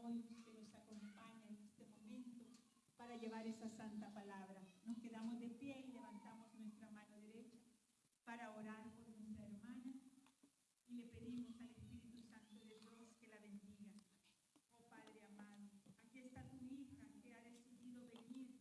hoy que nos acompaña en este momento para llevar esa santa palabra. Nos quedamos de pie y levantamos nuestra mano derecha para orar por nuestra hermana y le pedimos al Espíritu Santo de Dios que la bendiga. Oh Padre amado, aquí está tu hija que ha decidido venir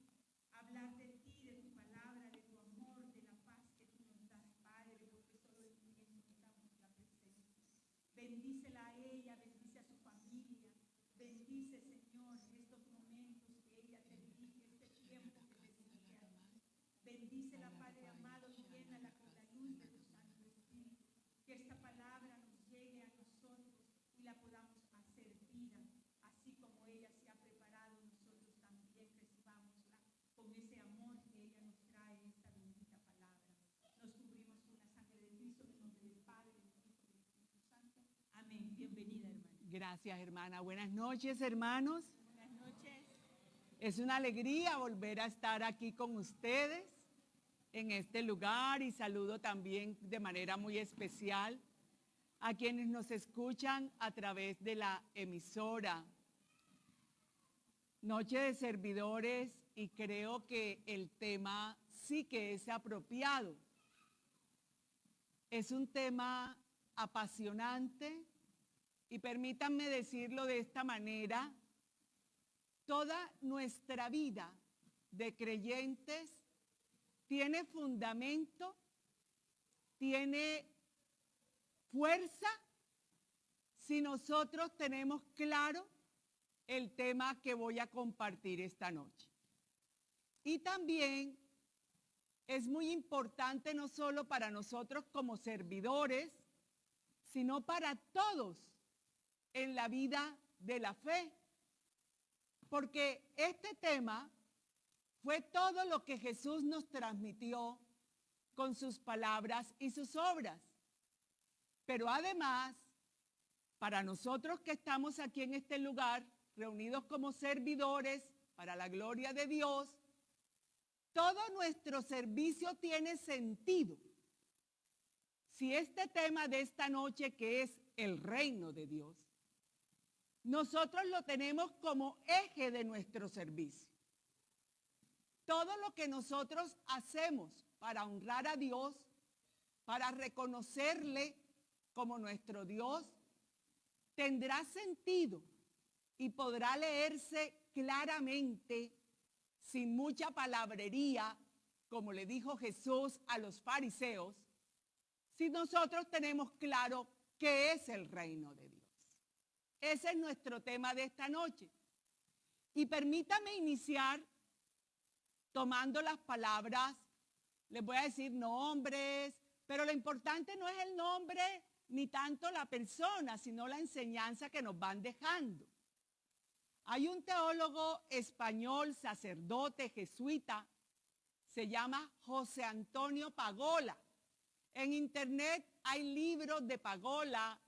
a hablar de ti, de tu palabra, de tu amor, de la paz que tú nos das, Padre, porque solo en ti necesitamos la presencia. Bendícela a ella, bendice a su familia, bendice, Señor, estos momentos que ella te dirige, este tiempo que te dirige a ti. Bendícela, Padre amado, y llénala con la luz de tu Santo Espíritu. Que esta palabra nos llegue a nosotros y la podamos hacer vida, así como ella se ha preparado, nosotros también recibámosla con ese amor que ella nos trae, esta bendita palabra. Nos cubrimos con la sangre de Cristo, en el nombre del Padre, del Hijo y del Espíritu Santo. Amén. Bienvenida, hermana. Gracias, hermana. Buenas noches, hermanos. Buenas noches. Es una alegría volver a estar aquí con ustedes en este lugar y saludo también de manera muy especial a quienes nos escuchan a través de la emisora Noche de Servidores, y creo que el tema sí que es apropiado. Es un tema apasionante y permítanme decirlo de esta manera: toda nuestra vida de creyentes tiene fundamento, tiene fuerza si nosotros tenemos claro el tema que voy a compartir esta noche. Y también es muy importante no solo para nosotros como servidores, sino para todos en la vida de la fe. Porque este tema fue todo lo que Jesús nos transmitió con sus palabras y sus obras. Pero además, para nosotros que estamos aquí en este lugar, reunidos como servidores para la gloria de Dios, todo nuestro servicio tiene sentido si este tema de esta noche, que es el reino de Dios, nosotros lo tenemos como eje de nuestro servicio. Todo lo que nosotros hacemos para honrar a Dios, para reconocerle como nuestro Dios, tendrá sentido y podrá leerse claramente, sin mucha palabrería, como le dijo Jesús a los fariseos, si nosotros tenemos claro qué es el reino de Dios. Ese es nuestro tema de esta noche. Y permítame iniciar tomando las palabras. Les voy a decir nombres, pero lo importante no es el nombre ni tanto la persona, sino la enseñanza que nos van dejando. Hay un teólogo español, sacerdote, jesuita, se llama José Antonio Pagola. En internet hay libros de Pagola,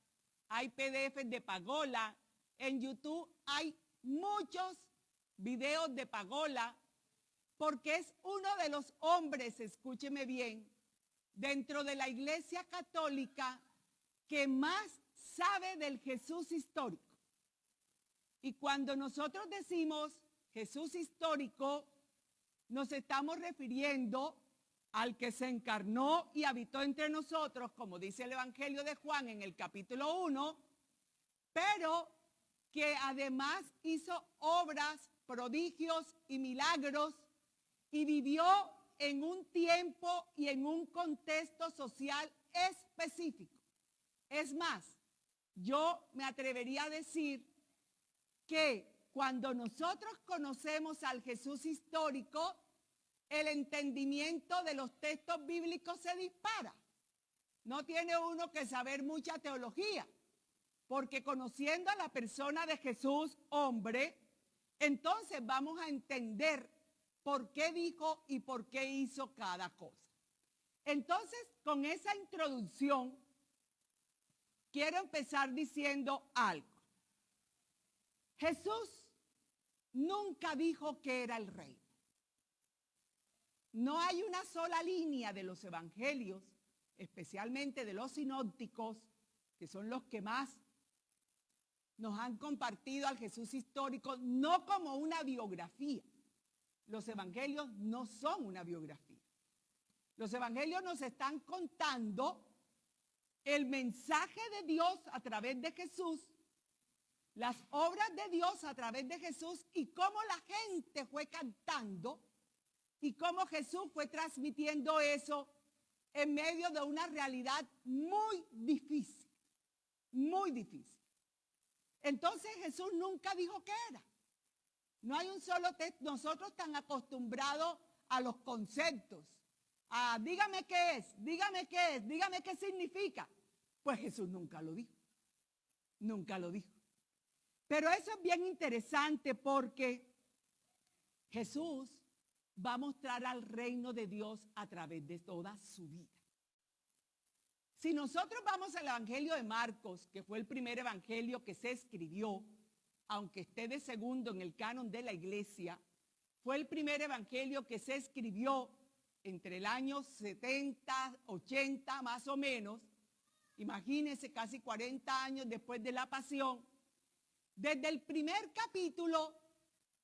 hay PDFs de Pagola, en YouTube hay muchos videos de Pagola, porque es uno de los hombres, escúcheme bien, dentro de la Iglesia Católica que más sabe del Jesús histórico. Y cuando nosotros decimos Jesús histórico, nos estamos refiriendo al que se encarnó y habitó entre nosotros, como dice el Evangelio de Juan en el capítulo 1, pero que además hizo obras, prodigios y milagros y vivió en un tiempo y en un contexto social específico. Es más, yo me atrevería a decir que cuando nosotros conocemos al Jesús histórico, el entendimiento de los textos bíblicos se dispara. No tiene uno que saber mucha teología, porque conociendo a la persona de Jesús, hombre, entonces vamos a entender por qué dijo y por qué hizo cada cosa. Entonces, con esa introducción, quiero empezar diciendo algo. Jesús nunca dijo que era el rey. No hay una sola línea de los evangelios, especialmente de los sinópticos, que son los que más nos han compartido al Jesús histórico no como una biografía. Los evangelios no son una biografía. Los evangelios nos están contando el mensaje de Dios a través de Jesús, las obras de Dios a través de Jesús y cómo la gente fue cantando y cómo Jesús fue transmitiendo eso en medio de una realidad muy difícil, muy difícil. Entonces Jesús nunca dijo qué era. No hay un solo texto. Nosotros están acostumbrados a los conceptos. A dígame qué es, dígame qué es, dígame qué significa. Pues Jesús nunca lo dijo. Nunca lo dijo. Pero eso es bien interesante porque Jesús va a mostrar al reino de Dios a través de toda su vida. Si nosotros vamos al Evangelio de Marcos, que fue el primer evangelio que se escribió, aunque esté de segundo en el canon de la iglesia, fue el primer evangelio que se escribió entre el año 70, 80 más o menos, imagínense, casi 40 años después de la pasión. Desde el primer capítulo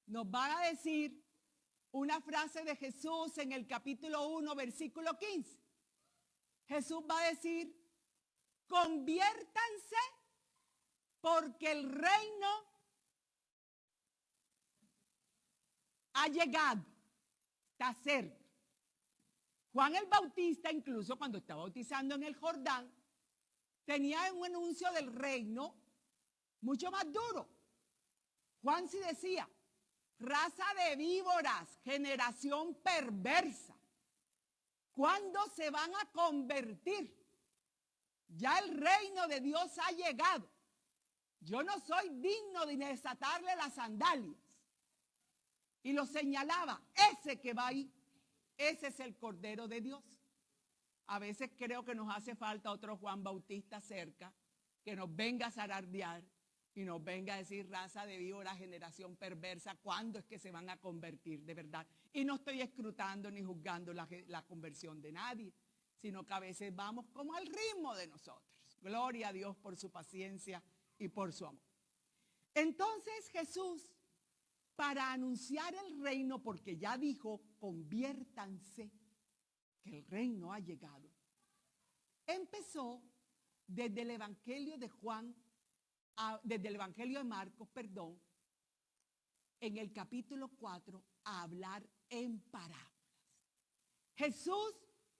nos va a decir una frase de Jesús en el capítulo 1, versículo 15. Jesús va a decir, conviértanse porque el reino ha llegado, está cerca. Juan el Bautista, incluso cuando estaba bautizando en el Jordán, tenía un anuncio del reino mucho más duro. Juan sí decía, raza de víboras, generación perversa, ¿cuándo se van a convertir? Ya el reino de Dios ha llegado. Yo no soy digno de desatarle las sandalias. Y lo señalaba, ese que va ahí, ese es el Cordero de Dios. A veces creo que nos hace falta otro Juan Bautista cerca, que nos venga a zarandear y nos venga a decir, raza de víbora, generación perversa, ¿cuándo es que se van a convertir de verdad? Y no estoy escrutando ni juzgando la conversión de nadie, sino que a veces vamos como al ritmo de nosotros. Gloria a Dios por su paciencia y por su amor. Entonces Jesús, para anunciar el reino, porque ya dijo, conviértanse, que el reino ha llegado, empezó desde el Evangelio de Juan, desde el Evangelio de Marcos, perdón, en el capítulo 4, a hablar en parábolas. Jesús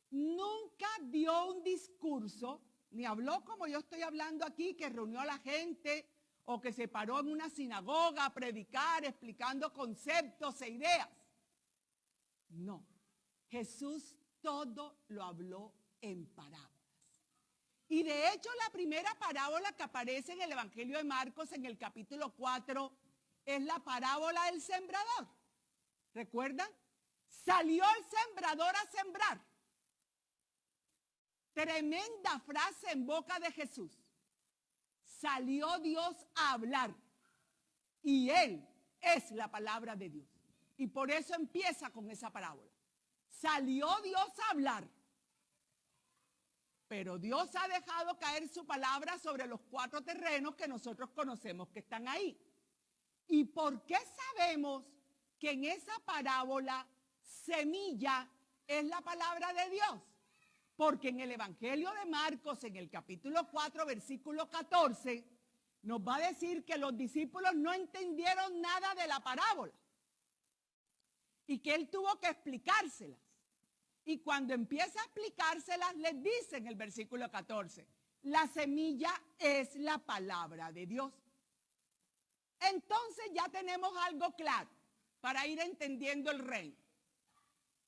nunca dio un discurso, ni habló como yo estoy hablando aquí, que reunió a la gente o que se paró en una sinagoga a predicar, explicando conceptos e ideas. No, Jesús todo lo habló en parábolas. Y de hecho la primera parábola que aparece en el Evangelio de Marcos en el capítulo 4 es la parábola del sembrador. ¿Recuerdan? Salió el sembrador a sembrar. Tremenda frase en boca de Jesús. Salió Dios a hablar y Él es la palabra de Dios. Y por eso empieza con esa parábola. Salió Dios a hablar, pero Dios ha dejado caer su palabra sobre los 4 terrenos que nosotros conocemos que están ahí. ¿Y por qué sabemos que en esa parábola semilla es la palabra de Dios? Porque en el Evangelio de Marcos, en el capítulo 4, versículo 14, nos va a decir que los discípulos no entendieron nada de la parábola y que él tuvo que explicárselas. Y cuando empieza a explicárselas, les dice en el versículo 14, la semilla es la palabra de Dios. Entonces ya tenemos algo claro para ir entendiendo el reino.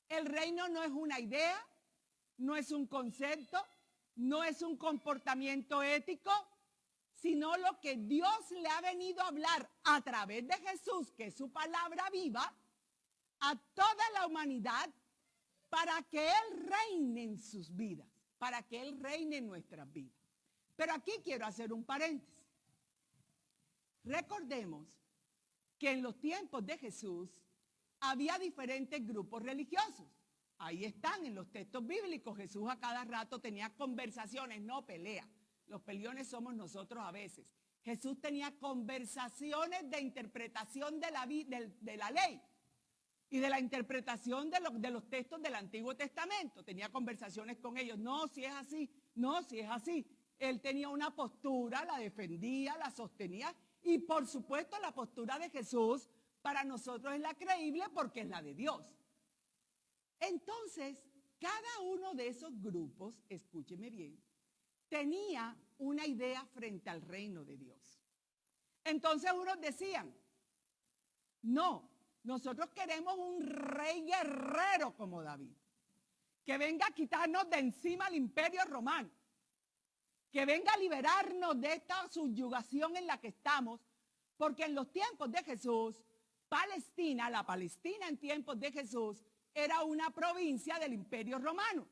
El reino no es una idea, no es un concepto, no es un comportamiento ético, sino lo que Dios le ha venido a hablar a través de Jesús, que es su palabra viva, a toda la humanidad para que Él reine en sus vidas, para que Él reine en nuestras vidas. Pero aquí quiero hacer un paréntesis. Recordemos que en los tiempos de Jesús había diferentes grupos religiosos. Ahí están en los textos bíblicos. Jesús a cada rato tenía conversaciones, no pelea. Los peleones somos nosotros a veces. Jesús tenía conversaciones de interpretación de la ley y de la interpretación de los textos del Antiguo Testamento. Tenía conversaciones con ellos. No, si es así. No, si es así. Él tenía una postura, la defendía, la sostenía. Y por supuesto la postura de Jesús para nosotros es la creíble porque es la de Dios. Entonces, cada uno de esos grupos, escúcheme bien, tenía una idea frente al reino de Dios. Entonces unos decían, no, nosotros queremos un rey guerrero como David, que venga a quitarnos de encima el imperio romano, que venga a liberarnos de esta subyugación en la que estamos, porque en los tiempos de Jesús, Palestina, la Palestina en tiempos de Jesús, era una provincia del imperio romano.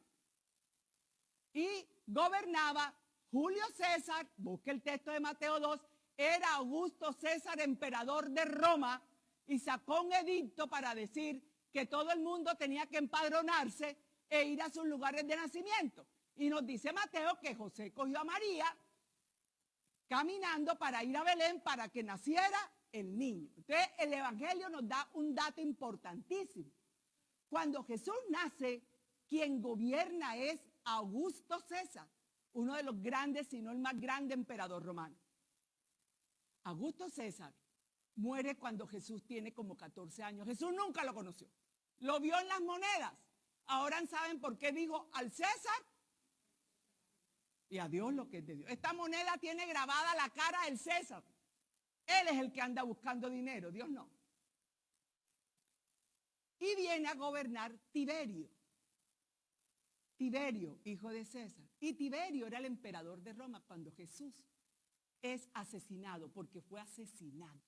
Y gobernaba Julio César, busque el texto de Mateo 2, era Augusto César, emperador de Roma, y sacó un edicto para decir que todo el mundo tenía que empadronarse e ir a sus lugares de nacimiento. Y nos dice Mateo que José cogió a María caminando para ir a Belén para que naciera el niño. Entonces el Evangelio nos da un dato importantísimo. Cuando Jesús nace, quien gobierna es Augusto César, uno de los grandes, si no el más grande emperador romano. Augusto César muere cuando Jesús tiene como 14 años. Jesús nunca lo conoció. Lo vio en las monedas. Ahora saben por qué dijo al César y a Dios lo que es de Dios. Esta moneda tiene grabada la cara del César. Él es el que anda buscando dinero, Dios no. Y viene a gobernar Tiberio. Tiberio, hijo de César. Y Tiberio era el emperador de Roma cuando Jesús es asesinado, porque fue asesinado.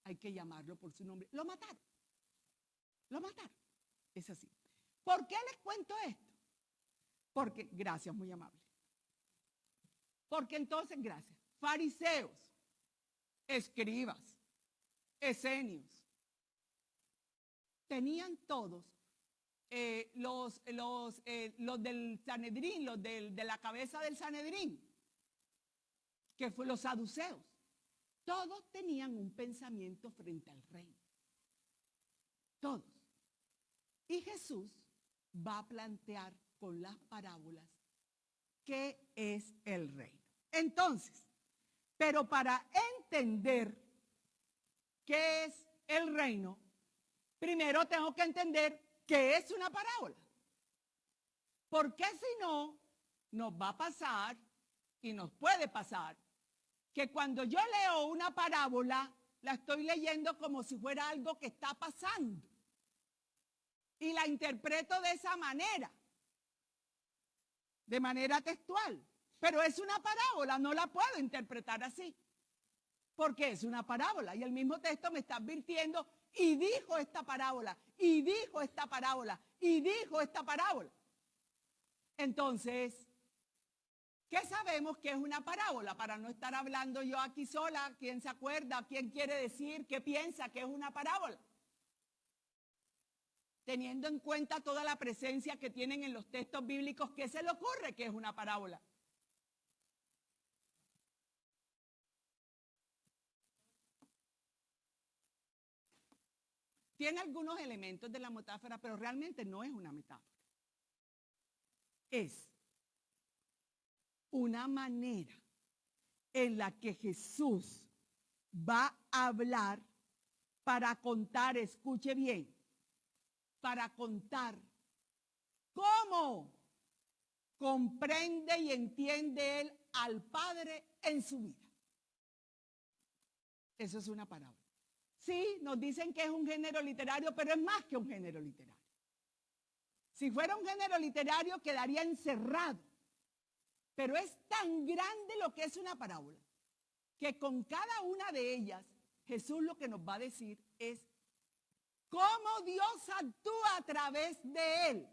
Hay que llamarlo por su nombre. Lo mataron. Lo mataron. Es así. ¿Por qué les cuento esto? Porque, gracias, muy amable. Porque entonces, gracias, fariseos, escribas, esenios, tenían todos los del Sanedrín, de la cabeza del Sanedrín, que fue los saduceos. Todos tenían un pensamiento frente al reino. Todos. Y Jesús va a plantear con las parábolas qué es el reino. Entonces, pero para entender qué es el reino, primero tengo que entender qué es una parábola. Porque si no, nos va a pasar, y nos puede pasar, que cuando yo leo una parábola, la estoy leyendo como si fuera algo que está pasando. Y la interpreto de esa manera, de manera textual. Pero es una parábola, no la puedo interpretar así. Porque es una parábola. Y el mismo texto me está advirtiendo, y dijo esta parábola, y dijo esta parábola, y dijo esta parábola. Entonces, ¿qué sabemos que es una parábola? Para no estar hablando yo aquí sola, ¿quién se acuerda? ¿Quién quiere decir? ¿Qué piensa que es una parábola? Teniendo en cuenta toda la presencia que tienen en los textos bíblicos, ¿qué se le ocurre que es una parábola? Tiene algunos elementos de la metáfora, pero realmente no es una metáfora. Es una manera en la que Jesús va a hablar para contar, escuche bien, para contar cómo comprende y entiende él al Padre en su vida. Eso es una parábola. Sí, nos dicen que es un género literario, pero es más que un género literario. Si fuera un género literario quedaría encerrado. Pero es tan grande lo que es una parábola, que con cada una de ellas, Jesús lo que nos va a decir es cómo Dios actúa a través de él.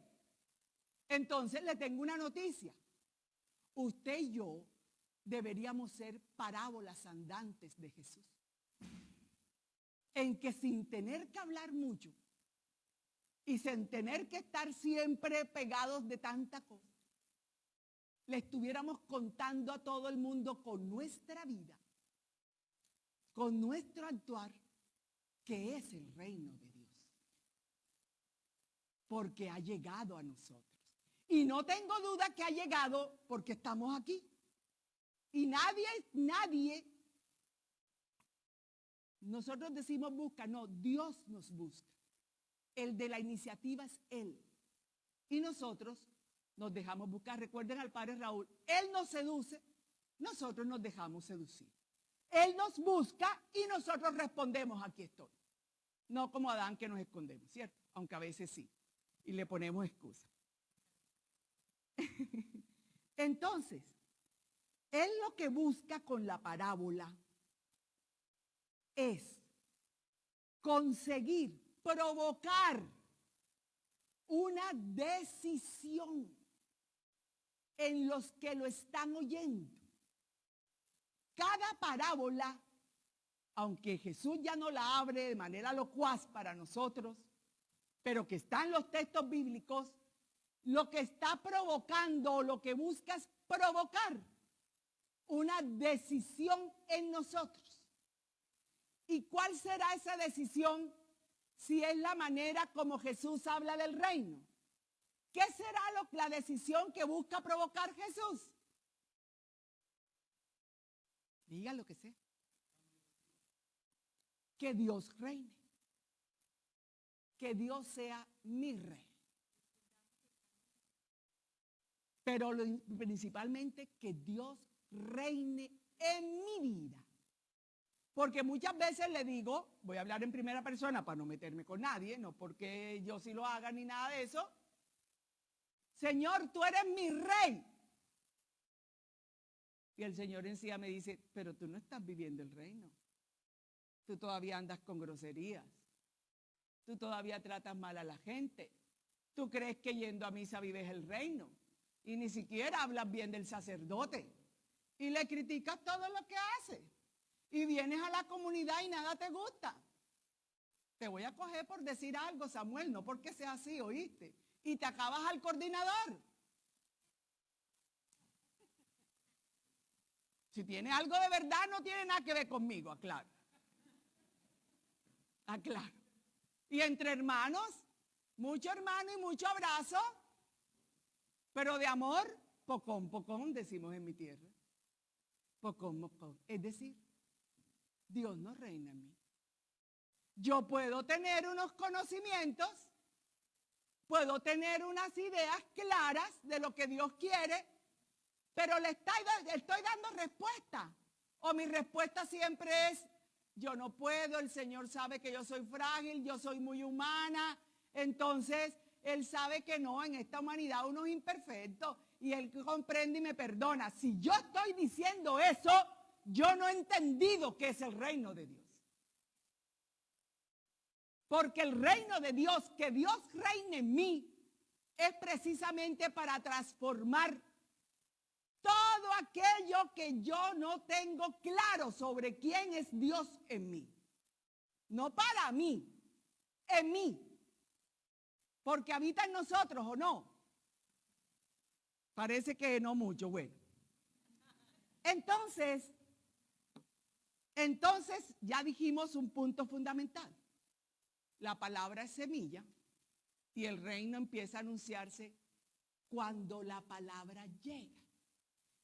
Entonces le tengo una noticia. Usted y yo deberíamos ser parábolas andantes de Jesús. En que sin tener que hablar mucho y sin tener que estar siempre pegados de tanta cosa, le estuviéramos contando a todo el mundo con nuestra vida con nuestro actuar que es el reino de Dios. Porque ha llegado a nosotros. Y no tengo duda que ha llegado porque estamos aquí. Y nadie, nosotros decimos busca, no, Dios nos busca. El de la iniciativa es Él. Y nosotros nos dejamos buscar. Recuerden al padre Raúl, Él nos seduce, nosotros nos dejamos seducir. Él nos busca y nosotros respondemos, aquí estoy. No como Adán que nos escondemos, ¿cierto? Aunque a veces sí. Y le ponemos excusa. Entonces, Él lo que busca con la parábola es conseguir, provocar una decisión en los que lo están oyendo. Cada parábola, aunque Jesús ya no la abre de manera locuaz para nosotros, pero que está en los textos bíblicos, lo que está provocando, lo que busca es provocar una decisión en nosotros. ¿Y cuál será esa decisión si es la manera como Jesús habla del reino? ¿Qué será la decisión que busca provocar Jesús? Diga lo que sea. Que Dios reine. Que Dios sea mi rey. Pero principalmente que Dios reine en mi vida. Porque muchas veces le digo, voy a hablar en primera persona para no meterme con nadie, no porque yo sí lo haga ni nada de eso. Señor, tú eres mi rey. Y el Señor en sí me dice, pero tú no estás viviendo el reino. Tú todavía andas con groserías. Tú todavía tratas mal a la gente. Tú crees que yendo a misa vives el reino. Y ni siquiera hablas bien del sacerdote. Y le criticas todo lo que hace. Y vienes a la comunidad y nada te gusta. Te voy a coger por decir algo, Samuel, no porque sea así, ¿oíste? Y te acabas al coordinador. Si tiene algo de verdad, no tiene nada que ver conmigo, aclaro. Aclaro. Y entre hermanos, mucho hermano y mucho abrazo, pero de amor, pocón, pocón, decimos en mi tierra. Pocón, pocón. Es decir, Dios no reina en mí. Yo puedo tener unos conocimientos, puedo tener unas ideas claras de lo que Dios quiere, pero le estoy dando respuesta. O mi respuesta siempre es, yo no puedo, el Señor sabe que yo soy frágil, yo soy muy humana, entonces Él sabe que no, en esta humanidad uno es imperfecto y Él comprende y me perdona. Si yo estoy diciendo eso, yo no he entendido qué es el reino de Dios. Porque el reino de Dios, que Dios reine en mí, es precisamente para transformar todo aquello que yo no tengo claro sobre quién es Dios en mí. No para mí, en mí. Porque habita en nosotros, ¿o no? Parece que no mucho, bueno. Entonces ya dijimos un punto fundamental. La palabra es semilla y el reino empieza a anunciarse cuando la palabra llega.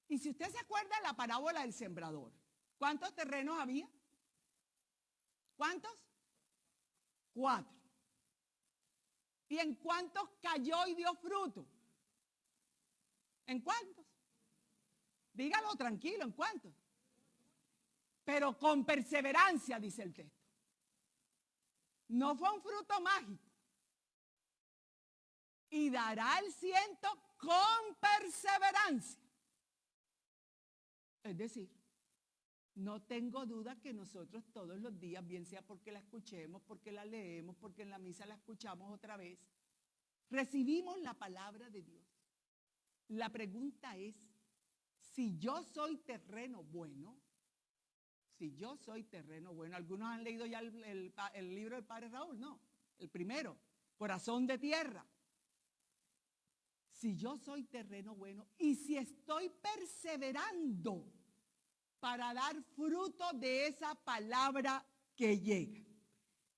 Y si usted se acuerda de la parábola del sembrador, ¿cuántos terrenos había? ¿Cuántos? 4. ¿Y en cuántos cayó y dio fruto? ¿En cuántos? Dígalo tranquilo, ¿en cuántos? Pero con perseverancia, dice el texto. No fue un fruto mágico. Y dará el 100 con perseverancia. Es decir, no tengo duda que nosotros todos los días, bien sea porque la escuchemos, porque la leemos, porque en la misa la escuchamos otra vez, recibimos la palabra de Dios. La pregunta es, si yo soy terreno bueno, algunos han leído ya el libro del padre Raúl, no, el primero, Corazón de Tierra. Si yo soy terreno bueno y si estoy perseverando para dar fruto de esa palabra que llega.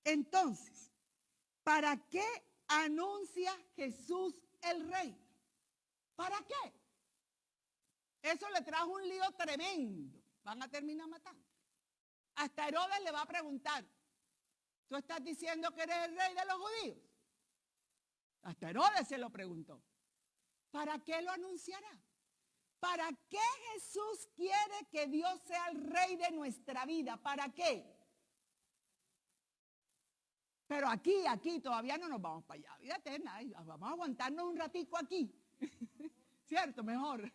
Entonces, ¿para qué anuncia Jesús el reino? ¿Para qué? Eso le trajo un lío tremendo. Van a terminar matando. Hasta Herodes le va a preguntar, ¿tú estás diciendo que eres el rey de los judíos? Hasta Herodes se lo preguntó. ¿Para qué lo anunciará? ¿Para qué Jesús quiere que Dios sea el rey de nuestra vida? ¿Para qué? Pero aquí todavía no nos vamos para allá. Vida eterna, vamos a aguantarnos un ratico aquí. ¿Cierto? Mejor.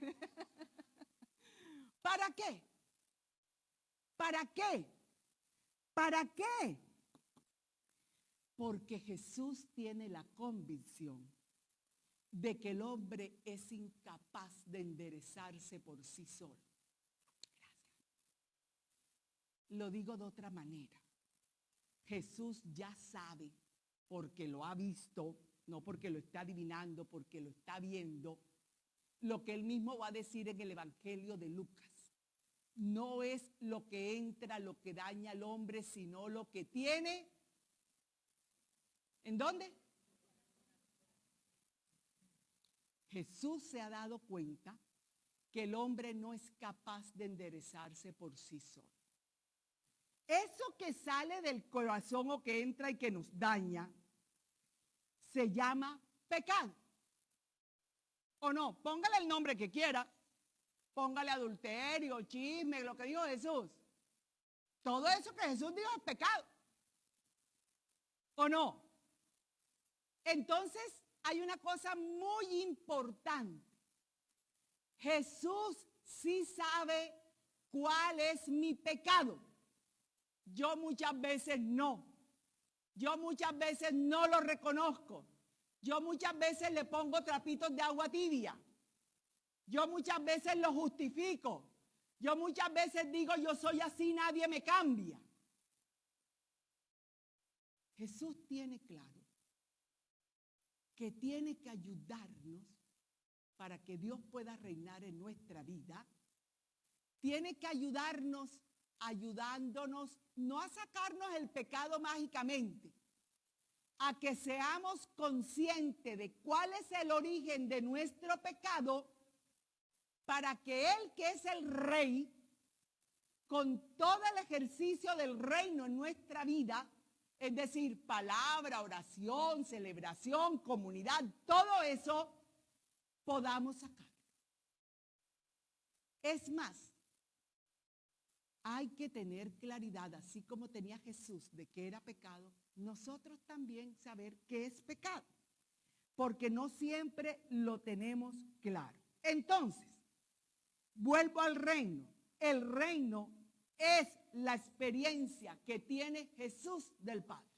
¿Para qué? ¿Para qué? ¿Para qué? Porque Jesús tiene la convicción de que el hombre es incapaz de enderezarse por sí solo. Gracias. Lo digo de otra manera. Jesús ya sabe, porque lo ha visto, no porque lo está adivinando, porque lo está viendo, lo que él mismo va a decir en el Evangelio de Lucas. No es lo que entra, lo que daña al hombre, sino lo que tiene. ¿En dónde? Jesús se ha dado cuenta que el hombre no es capaz de enderezarse por sí solo. Eso que sale del corazón o que entra y que nos daña, se llama pecado. ¿O no? Póngale el nombre que quiera. Póngale adulterio, chisme, lo que dijo Jesús. Todo eso que Jesús dijo es pecado. ¿O no? Entonces, hay una cosa muy importante. Jesús sí sabe cuál es mi pecado. Yo muchas veces no. Yo muchas veces no lo reconozco. Yo muchas veces le pongo trapitos de agua tibia. Yo muchas veces lo justifico. Yo muchas veces digo, yo soy así, nadie me cambia. Jesús tiene claro que tiene que ayudarnos para que Dios pueda reinar en nuestra vida. Tiene que ayudarnos, ayudándonos no a sacarnos el pecado mágicamente, a que seamos conscientes de cuál es el origen de nuestro pecado, para que Él, que es el Rey, con todo el ejercicio del reino en nuestra vida, es decir, palabra, oración, celebración, comunidad, todo eso, podamos sacarlo. Es más, hay que tener claridad, así como tenía Jesús de que era pecado, nosotros también saber qué es pecado, porque no siempre lo tenemos claro. Entonces, vuelvo al reino. El reino es la experiencia que tiene Jesús del Padre.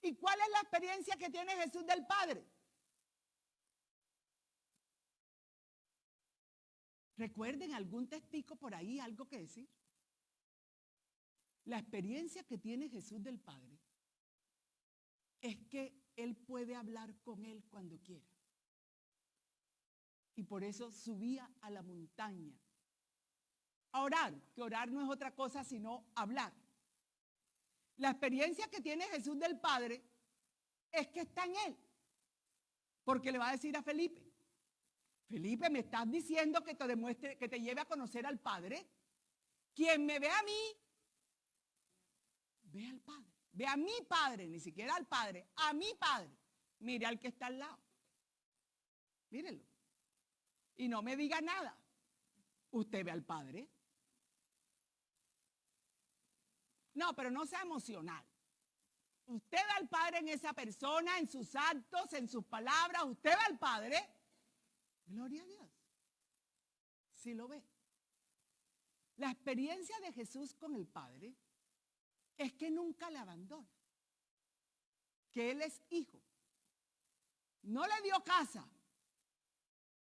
¿Y cuál es la experiencia que tiene Jesús del Padre? ¿Recuerden algún testigo por ahí, algo que decir? La experiencia que tiene Jesús del Padre es que Él puede hablar con Él cuando quiera. Y por eso subía a la montaña a orar, que orar no es otra cosa sino hablar. La experiencia que tiene Jesús del Padre es que está en Él. Porque le va a decir a Felipe, Felipe, ¿me estás diciendo que te demuestre, que te lleve a conocer al Padre? Quien me ve a mí, ve al Padre. Ve a mi Padre, ni siquiera al Padre, a mi Padre. Mire al que está al lado. Mírenlo. Y no me diga nada. Usted ve al Padre. No, pero no sea emocional. Usted ve al Padre en esa persona, en sus actos, en sus palabras. Usted ve al Padre. Gloria a Dios. Sí lo ve. La experiencia de Jesús con el Padre es que nunca le abandona. Que Él es hijo. No le dio casa.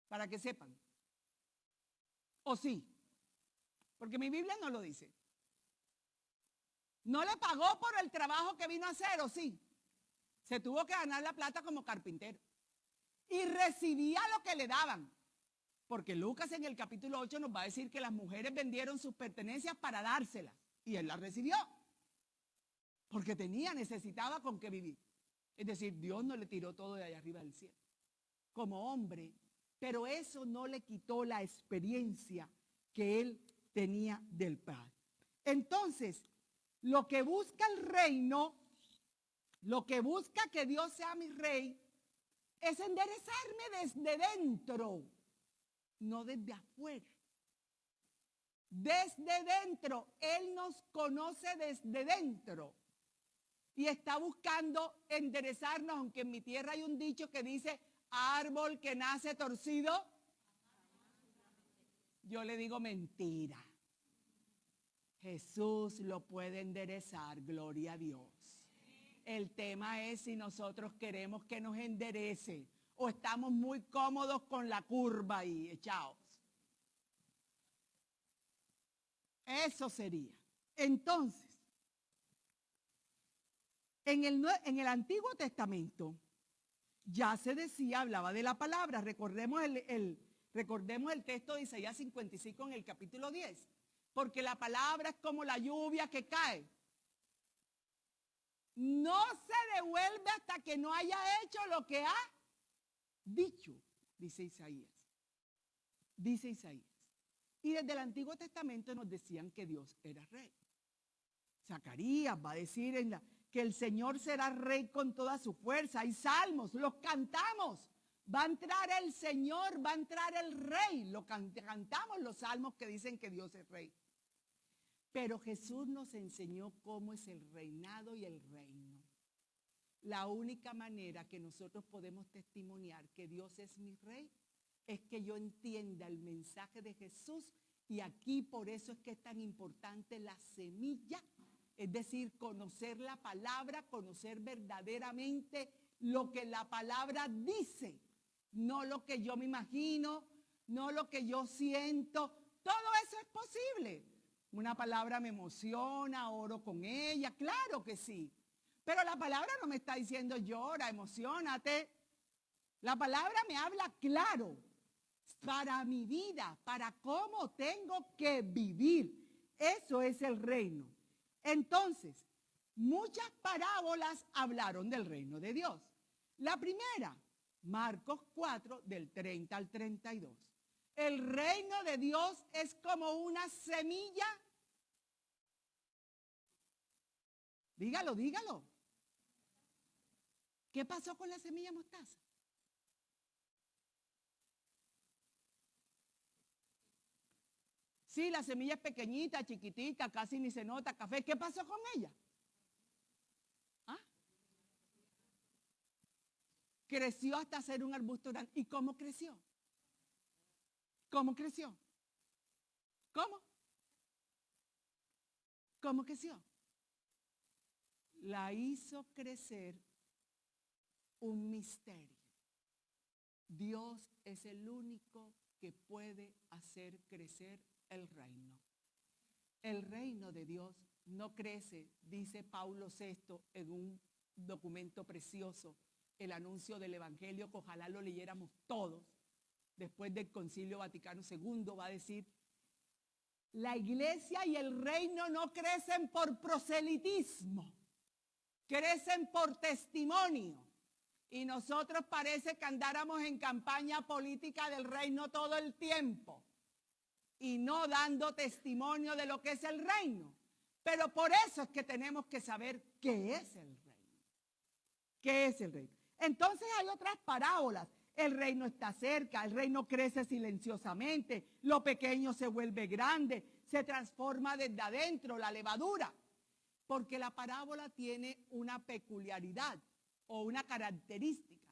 Para que sepan. ¿O sí? Porque mi Biblia no lo dice. No le pagó por el trabajo que vino a hacer, ¿o sí? Se tuvo que ganar la plata como carpintero. Y recibía lo que le daban. Porque Lucas en el capítulo 8 nos va a decir que las mujeres vendieron sus pertenencias para dárselas. Y él las recibió. Porque necesitaba con qué vivir. Es decir, Dios no le tiró todo de allá arriba del cielo. Como hombre. Pero eso no le quitó la experiencia que él tenía del Padre. Entonces, lo que busca el reino, lo que busca que Dios sea mi rey, es enderezarme desde dentro, no desde afuera. Desde dentro, Él nos conoce desde dentro y está buscando enderezarnos, aunque en mi tierra hay un dicho que dice, árbol que nace torcido, yo le digo mentira. Jesús lo puede enderezar, gloria a Dios. El tema es si nosotros queremos que nos enderece o estamos muy cómodos con la curva ahí, echados. Eso sería. Entonces, en el Antiguo Testamento ya se decía, hablaba de la palabra. Recordemos el texto de Isaías 55 en el capítulo 10. Porque la palabra es como la lluvia que cae. No se devuelve hasta que no haya hecho lo que ha dicho, dice Isaías. Dice Isaías. Y desde el Antiguo Testamento nos decían que Dios era rey. Zacarías va a decir que el Señor será rey con toda su fuerza. Hay salmos, los cantamos. Va a entrar el Señor, va a entrar el rey. Cantamos los salmos que dicen que Dios es rey. Pero Jesús nos enseñó cómo es el reinado y el reino. La única manera que nosotros podemos testimoniar que Dios es mi rey es que yo entienda el mensaje de Jesús, y aquí por eso es que es tan importante la semilla, es decir, conocer la palabra, conocer verdaderamente lo que la palabra dice, no lo que yo me imagino, no lo que yo siento. Todo eso es posible. Una palabra me emociona, oro con ella, claro que sí. Pero la palabra no me está diciendo llora, emocionate. La palabra me habla claro para mi vida, para cómo tengo que vivir. Eso es el reino. Entonces, muchas parábolas hablaron del reino de Dios. La primera, Marcos 4, del 30 al 32. El reino de Dios es como una semilla. Dígalo, dígalo. ¿Qué pasó con la semilla mostaza? Sí, la semilla es pequeñita, chiquitita, casi ni se nota, café. ¿Qué pasó con ella? ¿Ah? Creció hasta ser un arbusto grande. ¿Y cómo creció? ¿Cómo creció? ¿Cómo? ¿Cómo creció? La hizo crecer un misterio. Dios es el único que puede hacer crecer el reino. El reino de Dios no crece, dice Pablo VI en un documento precioso, el anuncio del Evangelio, que ojalá lo leyéramos todos. Después del Concilio Vaticano II va a decir, la iglesia y el reino no crecen por proselitismo, crecen por testimonio. Y nosotros parece que andáramos en campaña política del reino todo el tiempo y no dando testimonio de lo que es el reino. Pero por eso es que tenemos que saber qué es el reino. ¿Qué es el reino? Entonces hay otras parábolas. El reino está cerca, el reino crece silenciosamente, lo pequeño se vuelve grande, se transforma desde adentro, la levadura. Porque la parábola tiene una peculiaridad o una característica,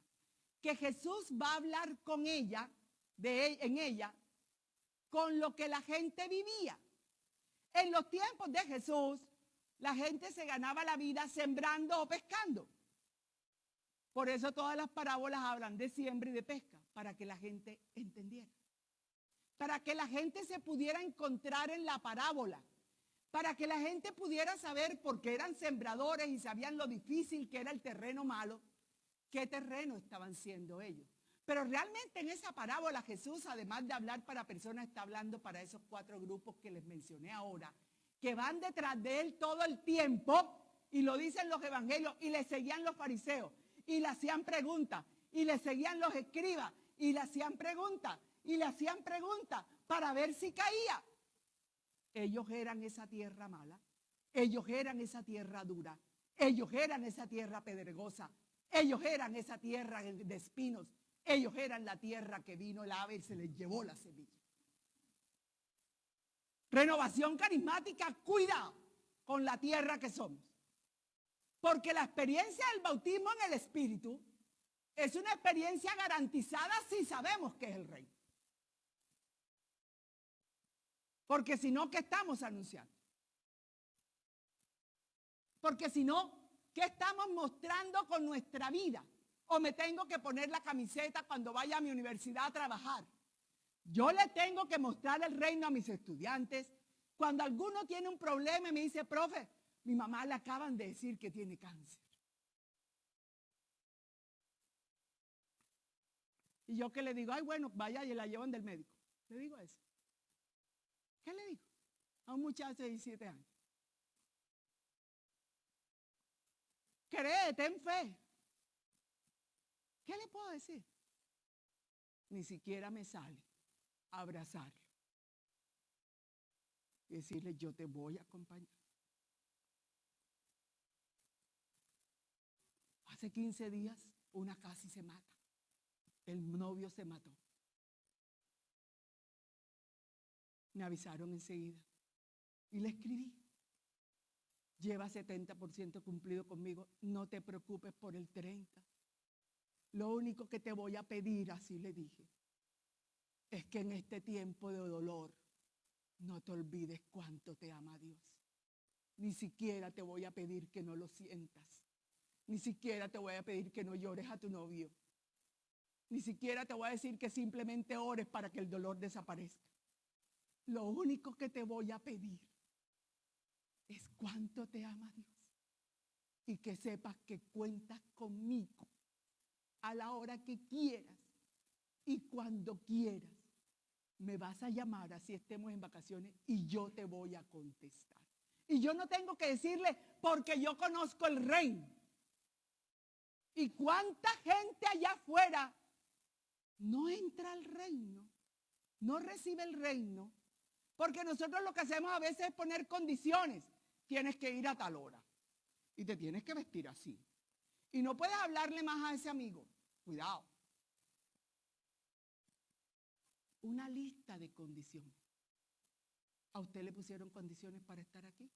que Jesús va a hablar con ella, en ella, con lo que la gente vivía. En los tiempos de Jesús, la gente se ganaba la vida sembrando o pescando. Por eso todas las parábolas hablan de siembra y de pesca, para que la gente entendiera. Para que la gente se pudiera encontrar en la parábola. Para que la gente pudiera saber, porque eran sembradores y sabían lo difícil que era el terreno malo, qué terreno estaban siendo ellos. Pero realmente en esa parábola Jesús, además de hablar para personas, está hablando para esos 4 grupos que les mencioné ahora, que van detrás de él todo el tiempo, y lo dicen los evangelios, y le seguían los fariseos, y le hacían preguntas, y le seguían los escribas, y le hacían preguntas, y le hacían preguntas para ver si caía. Ellos eran esa tierra mala, ellos eran esa tierra dura, ellos eran esa tierra pedregosa, ellos eran esa tierra de espinos, ellos eran la tierra que vino el ave y se les llevó la semilla. Renovación carismática, cuidado con la tierra que somos. Porque la experiencia del bautismo en el Espíritu es una experiencia garantizada si sabemos que es el Rey. Porque si no, ¿qué estamos anunciando? Porque si no, ¿qué estamos mostrando con nuestra vida? O me tengo que poner la camiseta cuando vaya a mi universidad a trabajar. Yo le tengo que mostrar el reino a mis estudiantes. Cuando alguno tiene un problema y me dice, profe, mi mamá le acaban de decir que tiene cáncer. Y yo que le digo, ay, bueno, vaya y la llevan del médico. Le digo eso. ¿Qué le digo? A un muchacho de 17 años. Cree, ten fe. ¿Qué le puedo decir? Ni siquiera me sale abrazarlo y decirle, yo te voy a acompañar. Hace 15 días una casi se mata. El novio se mató. Me avisaron enseguida y le escribí. Lleva 70% cumplido conmigo, no te preocupes por el 30%. Lo único que te voy a pedir, así le dije, es que en este tiempo de dolor no te olvides cuánto te ama Dios. Ni siquiera te voy a pedir que no lo sientas. Ni siquiera te voy a pedir que no llores a tu novio. Ni siquiera te voy a decir que simplemente ores para que el dolor desaparezca. Lo único que te voy a pedir es cuánto te ama Dios. Y que sepas que cuentas conmigo a la hora que quieras y cuando quieras. Me vas a llamar así estemos en vacaciones y yo te voy a contestar. Y yo no tengo que decirle porque yo conozco el reino. ¿Y cuánta gente allá afuera no entra al reino? No recibe el reino. Porque nosotros lo que hacemos a veces es poner condiciones. Tienes que ir a tal hora. Y te tienes que vestir así. Y no puedes hablarle más a ese amigo. Cuidado. Una lista de condiciones. ¿A usted le pusieron condiciones para estar aquí?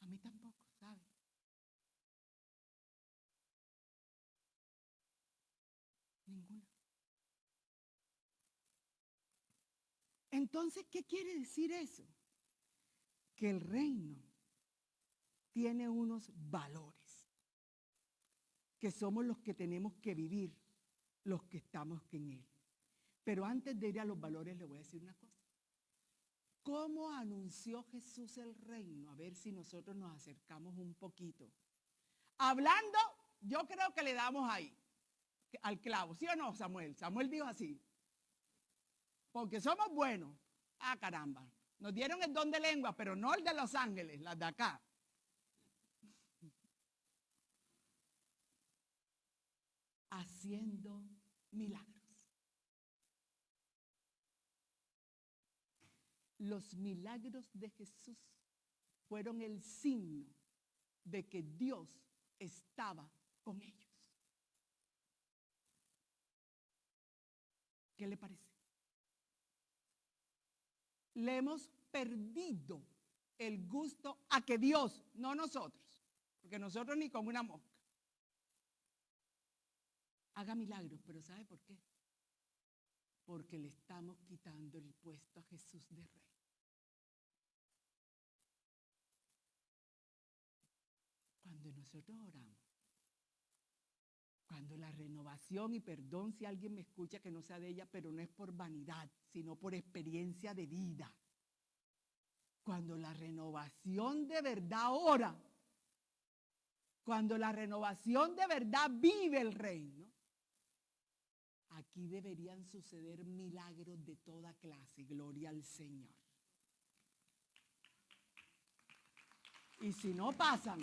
A mí tampoco, ¿sabe? Ninguna. Entonces, ¿qué quiere decir eso? Que el reino tiene unos valores, que somos los que tenemos que vivir, los que estamos en él. Pero antes de ir a los valores, le voy a decir una cosa. ¿Cómo anunció Jesús el reino? A ver si nosotros nos acercamos un poquito. Hablando, yo creo que le damos ahí, al clavo, ¿sí o no, Samuel? Samuel dijo así. Porque somos buenos. Ah, caramba. Nos dieron el don de lengua, pero no el de Los Ángeles, las de acá. Haciendo milagros. Los milagros de Jesús fueron el signo de que Dios estaba con ellos. ¿Qué le parece? Le hemos perdido el gusto a que Dios, no nosotros, porque nosotros ni con una mosca, haga milagros, pero ¿sabe por qué? Porque le estamos quitando el puesto a Jesús de Rey. Cuando nosotros oramos, cuando la renovación, y perdón si alguien me escucha que no sea de ella, pero no es por vanidad, sino por experiencia de vida. Cuando la renovación de verdad ora, cuando la renovación de verdad vive el reino, aquí deberían suceder milagros de toda clase. Gloria al Señor. Y si no pasan,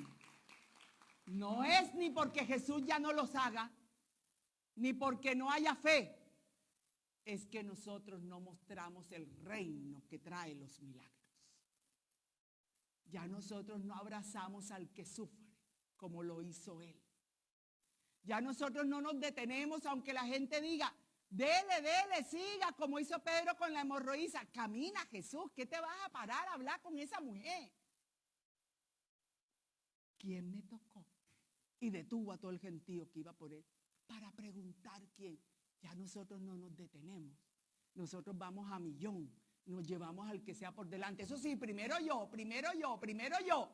no es ni porque Jesús ya no los haga, ni porque no haya fe. Es que nosotros no mostramos el reino que trae los milagros. Ya nosotros no abrazamos al que sufre como lo hizo él. Ya nosotros no nos detenemos aunque la gente diga, dele, dele, siga, como hizo Pedro con la hemorroísa. Camina, Jesús, ¿qué te vas a parar a hablar con esa mujer? ¿Quién me tocó? Y detuvo a todo el gentío que iba por él para preguntar quién. Ya nosotros no nos detenemos. Nosotros vamos a millón. Nos llevamos al que sea por delante. Eso sí, primero yo, primero yo, primero yo.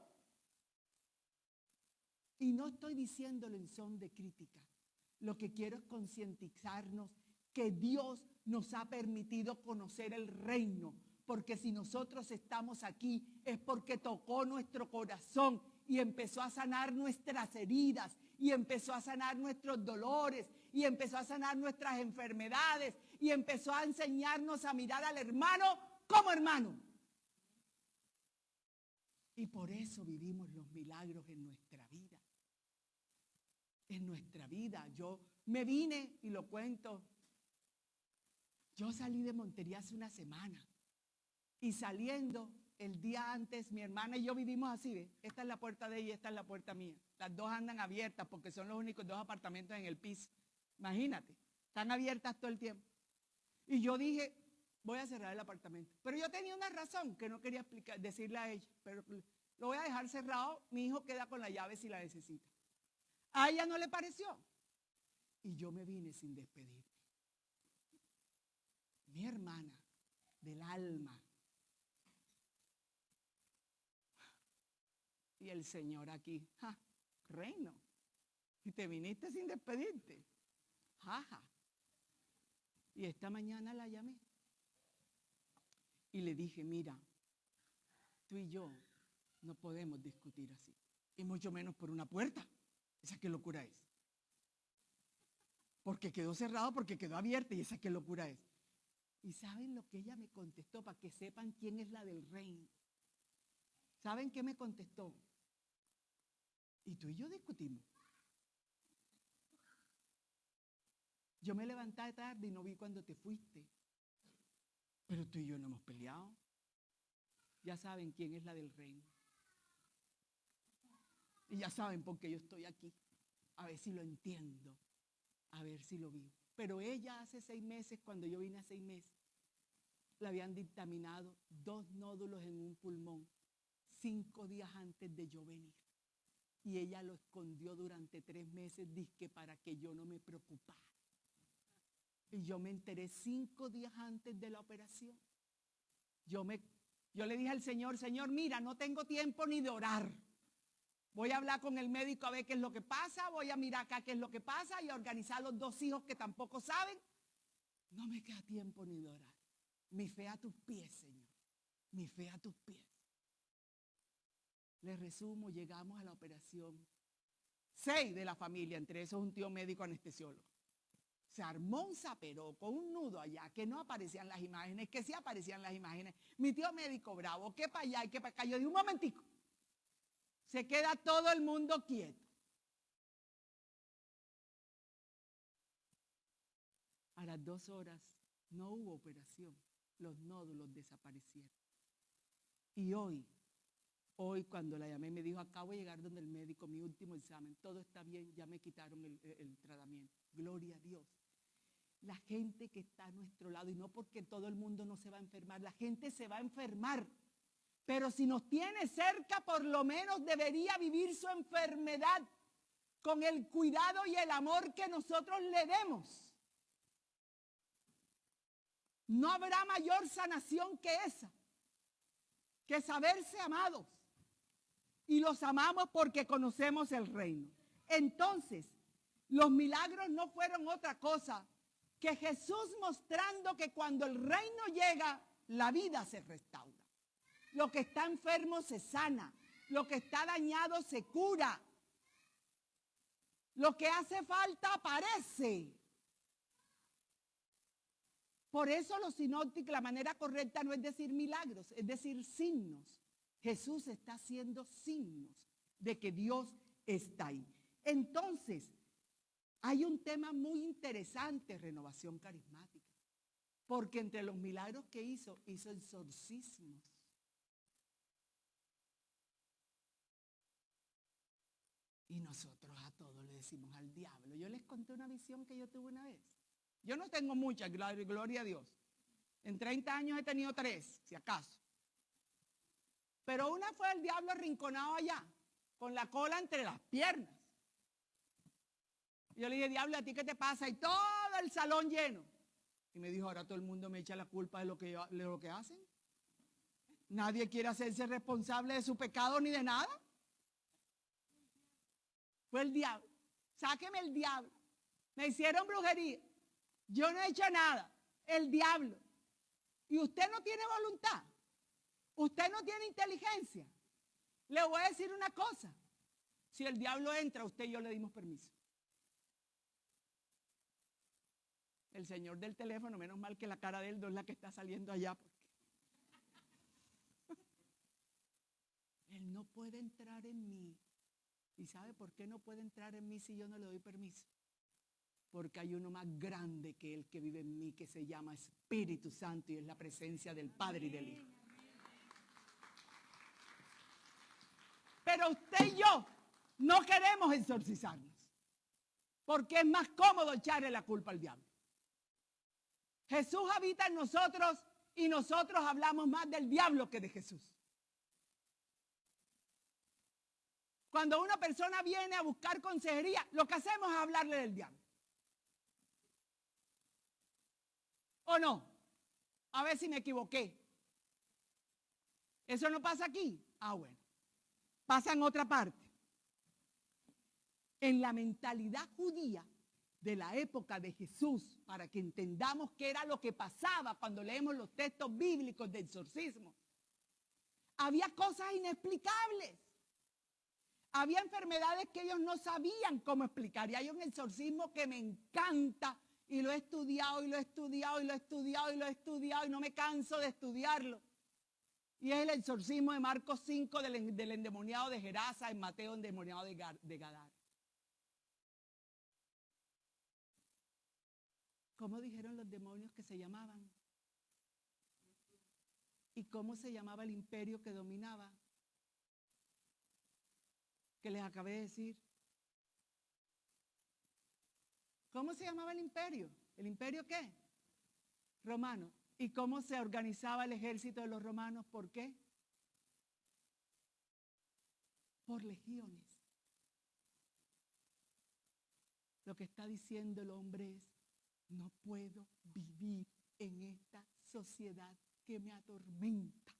Y no estoy diciéndolo en son de crítica. Lo que quiero es concientizarnos que Dios nos ha permitido conocer el reino. Porque si nosotros estamos aquí es porque tocó nuestro corazón y empezó a sanar nuestras heridas y empezó a sanar nuestros dolores y empezó a sanar nuestras enfermedades y empezó a enseñarnos a mirar al hermano como hermano. Y por eso vivimos los milagros en nuestra vida. En nuestra vida. Yo me vine y lo cuento. Yo salí de Montería hace una semana y saliendo el día antes, mi hermana y yo vivimos así, ¿ve? Esta es la puerta de ella y esta es la puerta mía. Las dos andan abiertas porque son los únicos dos apartamentos en el piso. Imagínate, están abiertas todo el tiempo. Y yo dije, voy a cerrar el apartamento. Pero yo tenía una razón que no quería decirle a ella, pero lo voy a dejar cerrado, mi hijo queda con la llave si la necesita. A ella no le pareció. Y yo me vine sin despedirme. Mi hermana del alma. Y el Señor aquí, reino. Y te viniste sin despedirte. Jaja. Y esta mañana la llamé. Y le dije, mira, tú y yo no podemos discutir así. Y mucho menos por una puerta. ¿Esa qué locura es? Porque quedó cerrado, porque quedó abierta. ¿Y esa qué locura es? ¿Y saben lo que ella me contestó? Para que sepan quién es la del reino. ¿Saben qué me contestó? Y tú y yo discutimos. Yo me levanté tarde y no vi cuando te fuiste. Pero tú y yo no hemos peleado. Ya saben quién es la del reino. Y ya saben por qué yo estoy aquí. A ver si lo entiendo. A ver si lo vivo. Pero ella hace 6 meses, cuando yo vine a 6 meses, le habían dictaminado 2 nódulos en un pulmón 5 días antes de yo venir. Y ella lo escondió durante 3 meses, dizque para que yo no me preocupara. Y yo me enteré 5 días antes de la operación. Yo le dije al Señor, Señor, mira, no tengo tiempo ni de orar. Voy a hablar con el médico a ver qué es lo que pasa, voy a mirar acá qué es lo que pasa y a organizar los 2 hijos que tampoco saben. No me queda tiempo ni de orar. Mi fe a tus pies, Señor. Mi fe a tus pies. Les resumo, llegamos a la operación. 6 de la familia, entre esos un tío médico anestesiólogo. Se armó un zaperó con un nudo allá, que no aparecían las imágenes, que sí aparecían las imágenes. Mi tío médico bravo, que para allá y que para acá. Yo dije, un momentico. Se queda todo el mundo quieto. A las 2 horas no hubo operación. Los nódulos desaparecieron. Y hoy cuando la llamé me dijo, acabo de llegar donde el médico, mi último examen, todo está bien, ya me quitaron el tratamiento. Gloria a Dios. La gente que está a nuestro lado, y no porque todo el mundo no se va a enfermar, la gente se va a enfermar. Pero si nos tiene cerca, por lo menos debería vivir su enfermedad con el cuidado y el amor que nosotros le demos. No habrá mayor sanación que esa, que saberse amados. Y los amamos porque conocemos el reino. Entonces, los milagros no fueron otra cosa que Jesús mostrando que cuando el reino llega, la vida se restaura. Lo que está enfermo se sana. Lo que está dañado se cura. Lo que hace falta aparece. Por eso los sinópticos, la manera correcta no es decir milagros, es decir signos. Jesús está haciendo signos de que Dios está ahí. Entonces, hay un tema muy interesante, renovación carismática, porque entre los milagros que hizo exorcismos. Y nosotros a todos le decimos al diablo. Yo les conté una visión que yo tuve una vez. Yo no tengo muchas, gloria a Dios. En 30 años he tenido 3, si acaso. Pero una fue el diablo arrinconado allá, con la cola entre las piernas. Yo le dije, diablo, ¿a ti qué te pasa? Y todo el salón lleno. Y me dijo, ahora todo el mundo me echa la culpa de lo que hacen. Nadie quiere hacerse responsable de su pecado ni de nada. Fue el diablo. Sáqueme el diablo. Me hicieron brujería. Yo no he hecho nada. El diablo. Y usted no tiene voluntad. Usted no tiene inteligencia. Le voy a decir una cosa. Si el diablo entra, usted y yo le dimos permiso. El señor del teléfono, menos mal que la cara de él no es la que está saliendo allá. Él no puede entrar en mí. ¿Y sabe por qué no puede entrar en mí si yo no le doy permiso? Porque hay uno más grande que él que vive en mí, que se llama Espíritu Santo, y es la presencia del Padre y del Hijo. Pero usted y yo no queremos exorcizarnos, porque es más cómodo echarle la culpa al diablo. Jesús habita en nosotros y nosotros hablamos más del diablo que de Jesús. Cuando una persona viene a buscar consejería, lo que hacemos es hablarle del diablo. ¿O no? A ver si me equivoqué. ¿Eso no pasa aquí? Ah, bueno. Pasa en otra parte. En la mentalidad judía de la época de Jesús, para que entendamos qué era lo que pasaba cuando leemos los textos bíblicos de exorcismo, había cosas inexplicables. Había enfermedades que ellos no sabían cómo explicar. Y hay un exorcismo que me encanta y lo he estudiado y lo he estudiado y lo he estudiado y lo he estudiado y no me canso de estudiarlo. Y es el exorcismo de Marcos 5 del endemoniado de Gerasa, en Mateo endemoniado de Gadara. ¿Cómo dijeron los demonios que se llamaban? ¿Y cómo se llamaba el imperio que dominaba? Que les acabé de decir. ¿Cómo se llamaba el imperio? ¿El imperio qué? Romano. ¿Y cómo se organizaba el ejército de los romanos? ¿Por qué? Por legiones. Lo que está diciendo el hombre es, no puedo vivir en esta sociedad que me atormenta.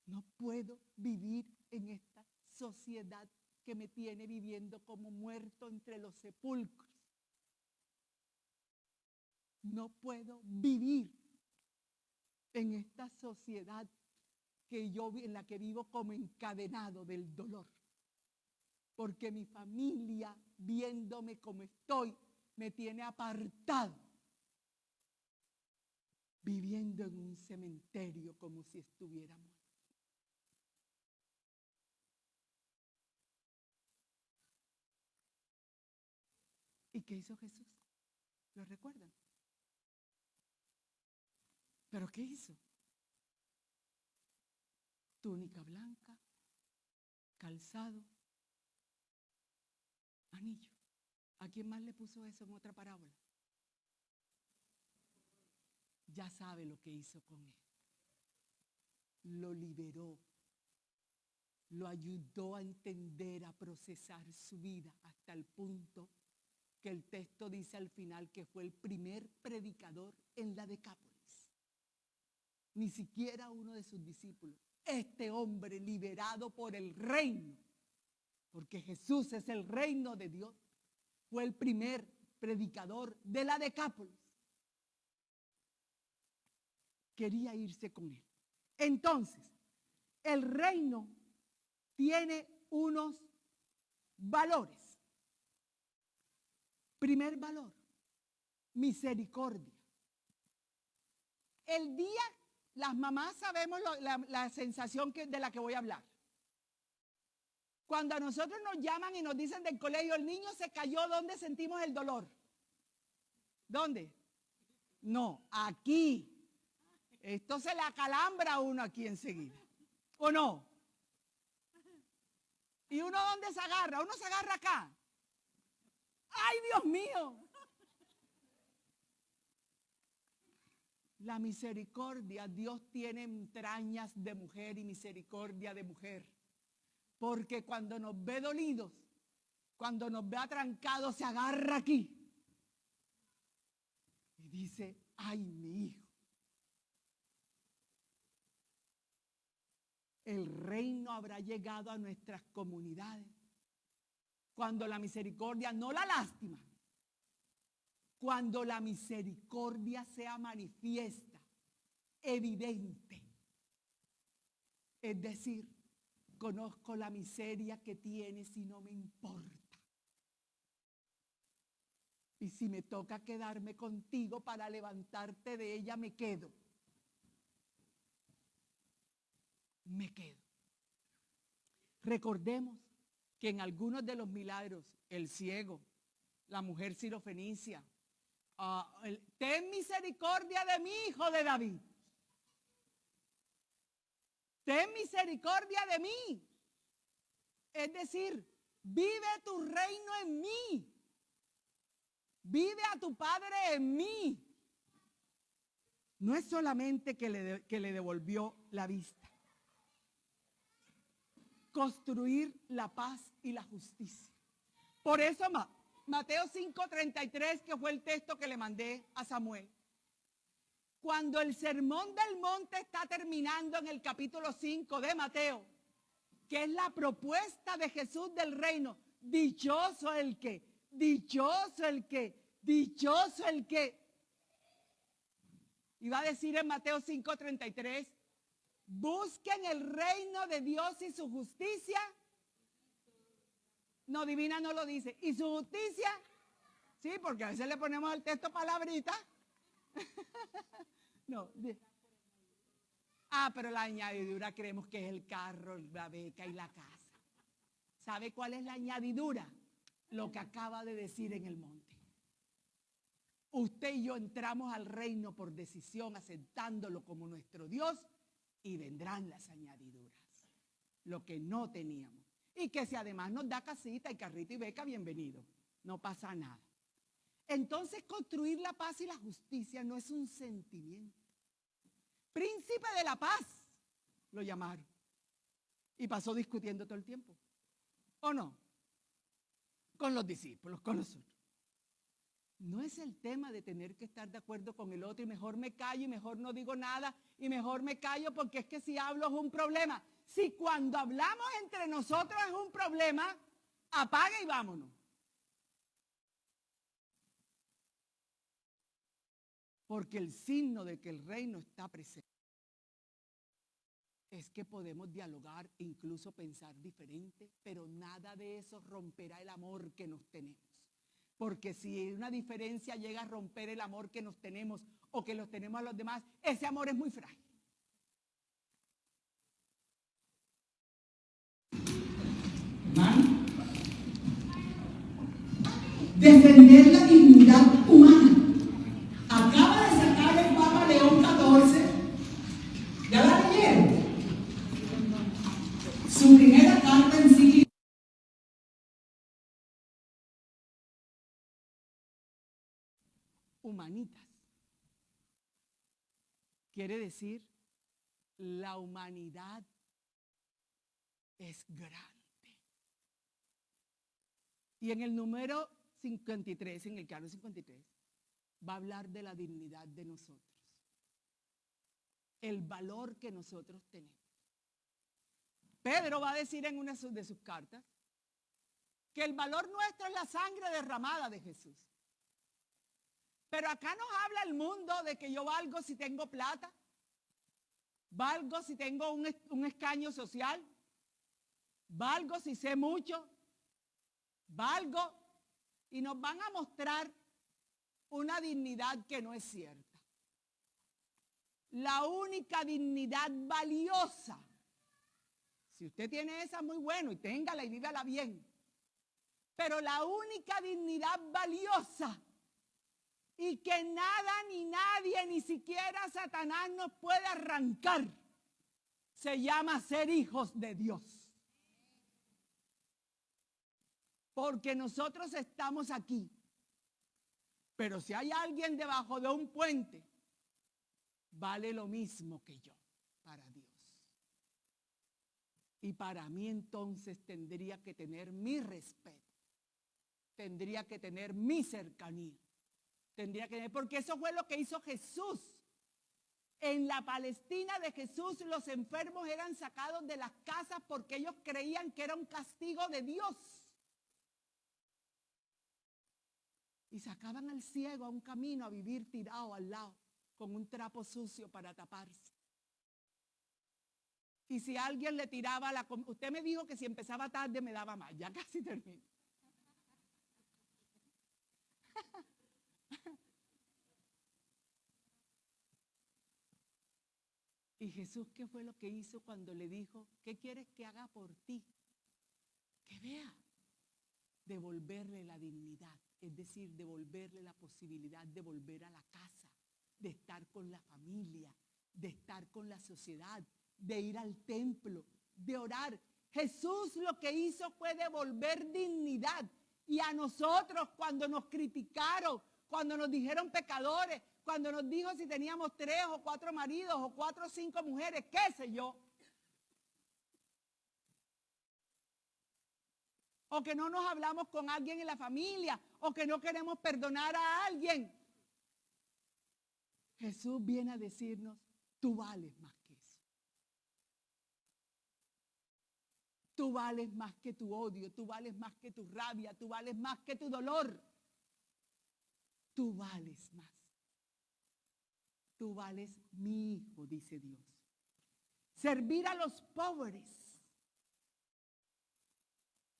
No puedo vivir en esta sociedad que me tiene viviendo como muerto entre los sepulcros. No puedo vivir en esta sociedad en la que vivo como encadenado del dolor. Porque mi familia, viéndome como estoy, me tiene apartado. Viviendo en un cementerio como si estuviera muerto. ¿Y qué hizo Jesús? ¿Lo recuerdan? ¿Pero qué hizo? Túnica blanca, calzado, anillo. ¿A quién más le puso eso en otra parábola? Ya sabe lo que hizo con él. Lo liberó. Lo ayudó a entender, a procesar su vida hasta el punto que el texto dice al final que fue el primer predicador en la Decápolis. Ni siquiera uno de sus discípulos. Este hombre liberado por el reino, porque Jesús es el reino de Dios, fue el primer predicador de la Decápolis. Quería irse con él. Entonces, el reino tiene unos valores. Primer valor, misericordia. El día, las mamás sabemos la sensación de la que voy a hablar. Cuando a nosotros nos llaman y nos dicen del colegio, el niño se cayó, ¿dónde sentimos el dolor? ¿Dónde? No, aquí. Esto se le acalambra a uno aquí enseguida. ¿O no? ¿Y uno dónde se agarra? Uno se agarra acá. ¡Ay, Dios mío! La misericordia, Dios tiene entrañas de mujer y misericordia de mujer. Porque cuando nos ve dolidos, cuando nos ve atrancados, se agarra aquí. Y dice, ¡ay, mi hijo! El reino habrá llegado a nuestras comunidades cuando la misericordia, no la lástima, cuando la misericordia sea manifiesta, evidente. Es decir, conozco la miseria que tienes y no me importa. Y si me toca quedarme contigo para levantarte de ella, me quedo. Me quedo. Recordemos que en algunos de los milagros, el ciego, la mujer sirofenicia, ten misericordia de mí, hijo de David. Ten misericordia de mí. Es decir, vive tu reino en mí. Vive a tu Padre en mí. No es solamente que le devolvió la vista. Construir la paz y la justicia. Por eso Mateo 5:33, que fue el texto que le mandé a Samuel. Cuando el sermón del monte está terminando en el capítulo 5 de Mateo, que es la propuesta de Jesús del reino, dichoso el que, dichoso el que, dichoso el que. Iba a decir en Mateo 5:33, busquen el reino de Dios y su justicia. No, divina no lo dice. ¿Y su justicia? Sí, porque a veces le ponemos al texto palabrita. No. Pero la añadidura creemos que es el carro, la beca y la casa. ¿Sabe cuál es la añadidura? Lo que acaba de decir en el monte. Usted y yo entramos al reino por decisión, aceptándolo como nuestro Dios, y vendrán las añadiduras, lo que no teníamos. Y que si además nos da casita y carrito y beca, bienvenido, no pasa nada. Entonces construir la paz y la justicia no es un sentimiento. Príncipe de la paz, lo llamaron. Y pasó discutiendo todo el tiempo. ¿O no? Con los discípulos, con nosotros. No es el tema de tener que estar de acuerdo con el otro y mejor me callo y mejor no digo nada y mejor me callo porque es que si hablo es un problema. Si cuando hablamos entre nosotros es un problema, apaga y vámonos. Porque el signo de que el reino está presente es que podemos dialogar, incluso pensar diferente, pero nada de eso romperá el amor que nos tenemos. Porque si una diferencia llega a romper el amor que nos tenemos o que los tenemos a los demás, ese amor es muy frágil. Defender la dignidad humana. Acaba de sacar el Papa León XIV, ¿ya la leyeron? Su primera carta encíclica. Humanitas. Quiere decir, la humanidad es grande. Y en el número 53, en el canon 53, va a hablar de la dignidad de nosotros. El valor que nosotros tenemos. Pedro va a decir en una de sus cartas que el valor nuestro es la sangre derramada de Jesús. Pero acá nos habla el mundo de que yo valgo si tengo plata, valgo si tengo un escaño social, valgo si sé mucho, valgo. y nos van a mostrar una dignidad que no es cierta. La única dignidad valiosa, si usted tiene esa, muy bueno, y téngala y vívela bien, pero la única dignidad valiosa y que nada ni nadie, ni siquiera Satanás nos puede arrancar, se llama ser hijos de Dios. Porque nosotros estamos aquí, pero si hay alguien debajo de un puente, vale lo mismo que yo para Dios. Y para mí entonces tendría que tener mi respeto, tendría que tener mi cercanía, tendría que tener, porque eso fue lo que hizo Jesús. En la Palestina de Jesús, los enfermos eran sacados de las casas porque ellos creían que era un castigo de Dios. Y sacaban al ciego a un camino a vivir tirado al lado, con un trapo sucio para taparse. Y si alguien le tiraba la comida, usted me dijo que si empezaba tarde me daba más, ya casi termino. Y Jesús, ¿qué fue lo que hizo cuando le dijo, ¿qué quieres que haga por ti? Que vea, devolverle la dignidad, es decir, devolverle la posibilidad de volver a la casa, de estar con la familia, de estar con la sociedad, de ir al templo, de orar. Jesús lo que hizo fue devolver dignidad. Y a nosotros, cuando nos criticaron, cuando nos dijeron pecadores, cuando nos dijo si teníamos 3 o 4 maridos o 4 o 5 mujeres, qué sé yo, o que no nos hablamos con alguien en la familia, o que no queremos perdonar a alguien, Jesús viene a decirnos, tú vales más que eso. Tú vales más que tu odio, tú vales más que tu rabia, tú vales más que tu dolor. Tú vales más. Tú vales mi hijo, dice Dios. Servir a los pobres.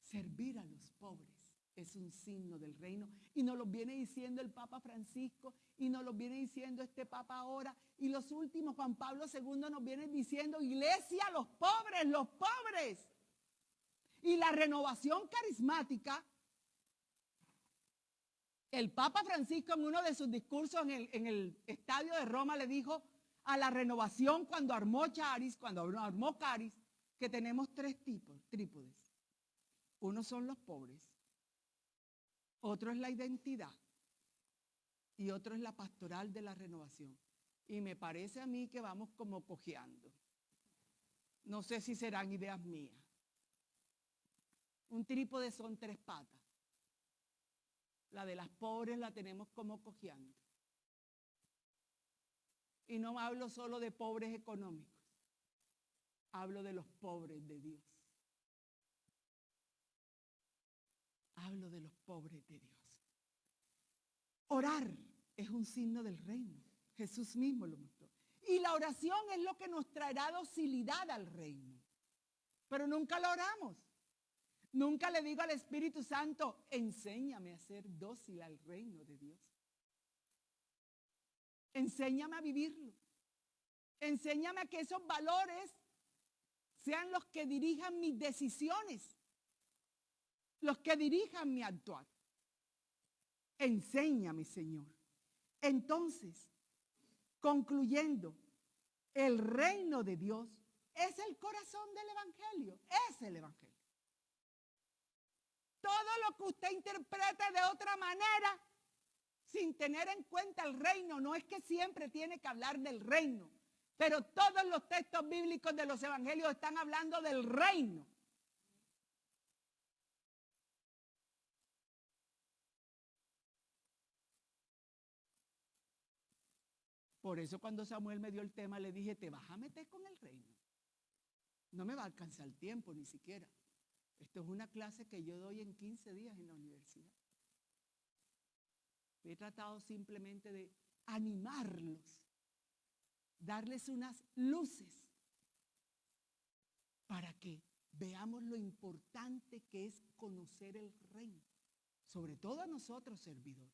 Servir a los pobres es un signo del reino. Y nos lo viene diciendo el Papa Francisco, y nos lo viene diciendo este Papa ahora. Y los últimos, Juan Pablo II, nos viene diciendo, iglesia, los pobres, los pobres. Y la renovación carismática, el Papa Francisco en uno de sus discursos en el estadio de Roma le dijo a la renovación cuando armó Caris, que tenemos 3 trípodes. Uno son los pobres, otro es la identidad y otro es la pastoral de la renovación. Y me parece a mí que vamos como cojeando. No sé si serán ideas mías. Un trípode son 3 patas. La de las pobres la tenemos como cojeando. Y no hablo solo de pobres económicos. Hablo de los pobres de Dios. Hablo de los pobres de Dios. Orar es un signo del reino. Jesús mismo lo mostró. Y la oración es lo que nos traerá docilidad al reino. Pero nunca lo oramos. Nunca le digo al Espíritu Santo, enséñame a ser dócil al reino de Dios. Enséñame a vivirlo. Enséñame a que esos valores sean los que dirijan mis decisiones, los que dirijan mi actuar. Enséñame, Señor. Entonces, concluyendo, el reino de Dios es el corazón del Evangelio, es el Evangelio. Todo lo que usted interprete de otra manera, sin tener en cuenta el reino, no es que siempre tiene que hablar del reino, pero todos los textos bíblicos de los evangelios están hablando del reino. Por eso cuando Samuel me dio el tema, le dije, te vas a meter con el reino. No me va a alcanzar el tiempo ni siquiera. Esto es una clase que yo doy en 15 días en la universidad. He tratado simplemente de animarlos, darles unas luces para que veamos lo importante que es conocer el reino, sobre todo a nosotros, servidores,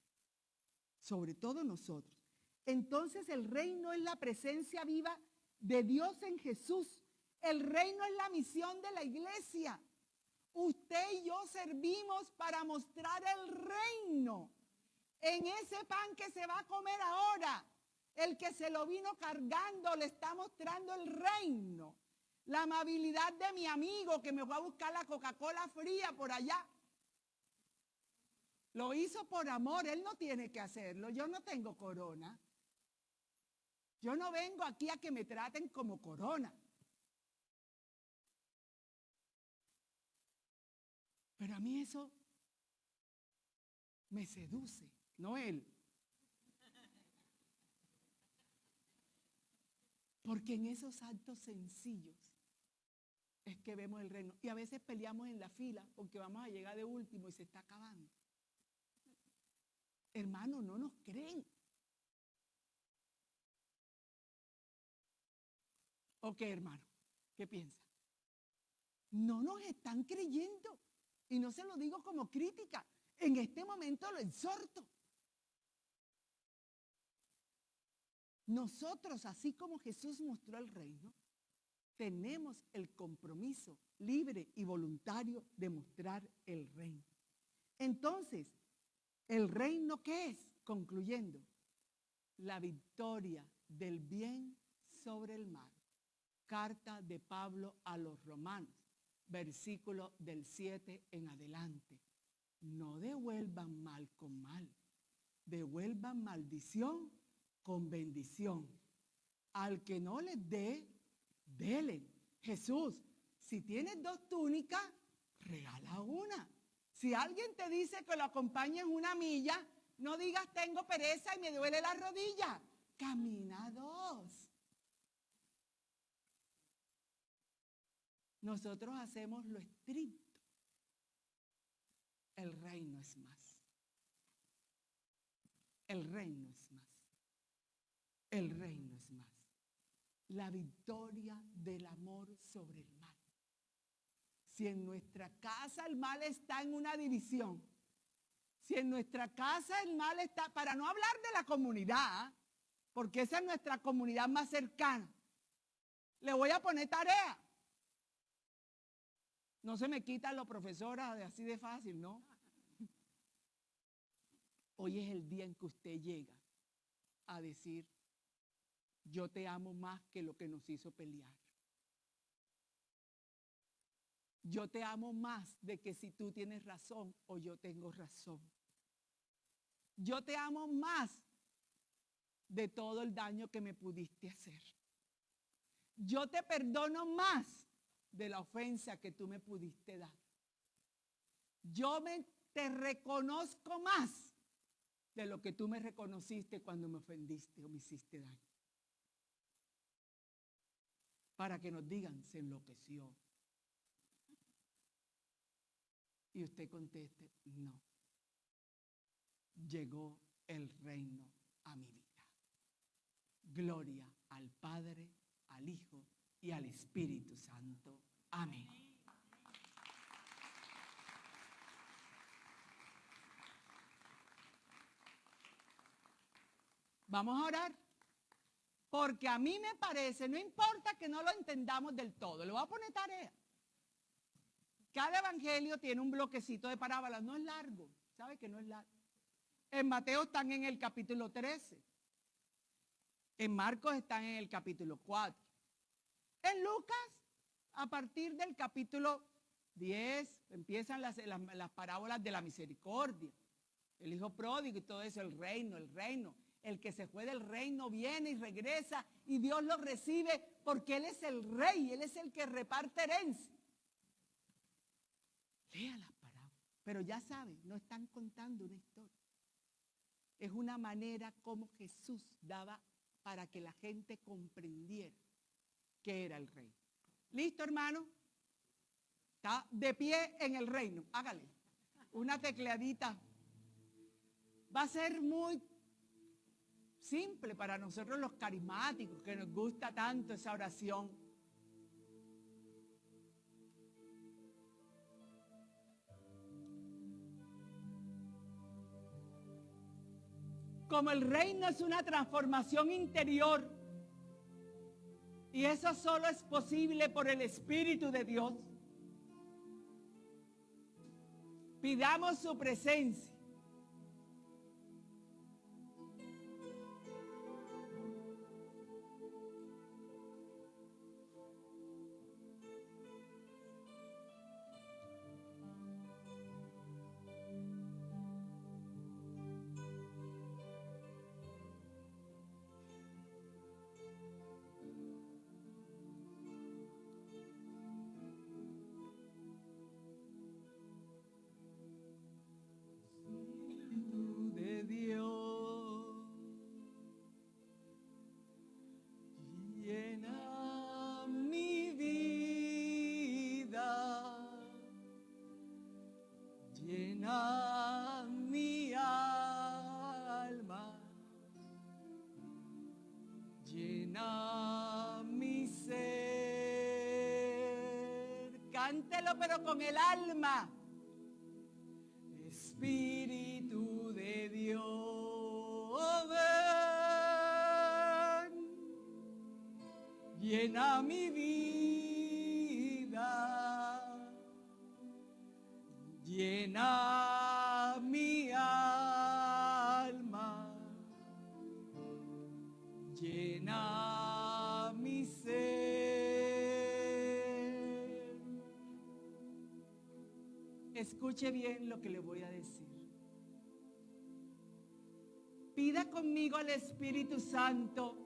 sobre todo nosotros. Entonces el reino es la presencia viva de Dios en Jesús. El reino es la misión de la iglesia. Usted y yo servimos para mostrar el reino. En ese pan que se va a comer ahora, el que se lo vino cargando le está mostrando el reino. La amabilidad de mi amigo que me fue a buscar la Coca-Cola fría por allá. Lo hizo por amor, él no tiene que hacerlo. Yo no tengo corona. Yo no vengo aquí a que me traten como corona. Pero a mí eso me seduce, no él. Porque en esos actos sencillos es que vemos el reino. Y a veces peleamos en la fila porque vamos a llegar de último y se está acabando. Hermanos, no nos creen. ¿O qué, hermano? ¿Qué piensa? No nos están creyendo. Y no se lo digo como crítica. En este momento lo exhorto. Nosotros, así como Jesús mostró el reino, tenemos el compromiso libre y voluntario de mostrar el reino. Entonces, ¿el reino qué es? Concluyendo, la victoria del bien sobre el mal. Carta de Pablo a los Romanos, versículo del 7 en adelante. No devuelvan mal con mal, devuelvan maldición con bendición. Al que no les dé, dele. Jesús, si tienes 2 túnicas, regala una. Si alguien te dice que lo acompañes 1 milla, no digas tengo pereza y me duele la rodilla. Camina 2. Nosotros hacemos lo estricto. El reino es más. El reino es más. El reino es más. La victoria del amor sobre el mal. Si en nuestra casa el mal está en una división, si en nuestra casa el mal está, para no hablar de la comunidad, porque esa es nuestra comunidad más cercana, le voy a poner tarea. No se me quitan los profesores de así de fácil, ¿no? Hoy es el día en que usted llega a decir, yo te amo más que lo que nos hizo pelear. Yo te amo más de que si tú tienes razón o yo tengo razón. Yo te amo más de todo el daño que me pudiste hacer. Yo te perdono más de la ofensa que tú me pudiste dar. Te reconozco más de lo que tú me reconociste cuando me ofendiste o me hiciste daño. Para que nos digan, se enloqueció. Y usted conteste, no. Llegó el reino a mi vida. Gloria al Padre, al Hijo y al Espíritu Santo. Amén. Vamos a orar. Porque a mí me parece, no importa que no lo entendamos del todo, le voy a poner tarea. Cada evangelio tiene un bloquecito de parábolas, no es largo, ¿sabe que no es largo? En Mateo están en el capítulo 13, en Marcos están en el capítulo 4, en Lucas a partir del capítulo 10 empiezan las parábolas de la misericordia, el hijo pródigo y todo eso, el reino. El que se fue del reino viene y regresa y Dios lo recibe porque Él es el rey, Él es el que reparte herencia. Lea las parábolas, pero ya saben, no están contando una historia. Es una manera como Jesús daba para que la gente comprendiera que era el rey. ¿Listo, hermano? Está de pie en el reino. Hágale una tecleadita. Va a ser muy simple para nosotros los carismáticos, que nos gusta tanto esa oración. como el reino es una transformación interior, y eso solo es posible por el Espíritu de Dios, pidamos su presencia. De Dios, llena mi vida, llena mi alma, llena mi ser. Cántelo pero con el alma. Espíritu de Dios, ven, llena mi vida, llena mi alma, llena mi ser. Escuche bien lo que le voy a decir. Pida conmigo al Espíritu Santo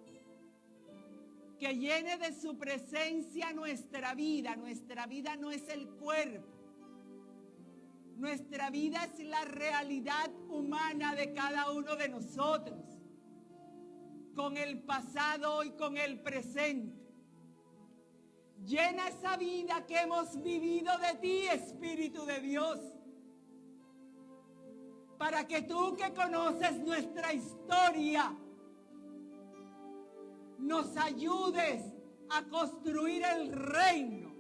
que llene de su presencia nuestra vida. Nuestra vida no es el cuerpo. Nuestra vida es la realidad humana de cada uno de nosotros, con el pasado y con el presente. Llena esa vida que hemos vivido de ti, Espíritu de Dios, para que tú que conoces nuestra historia, nos ayudes a construir el reino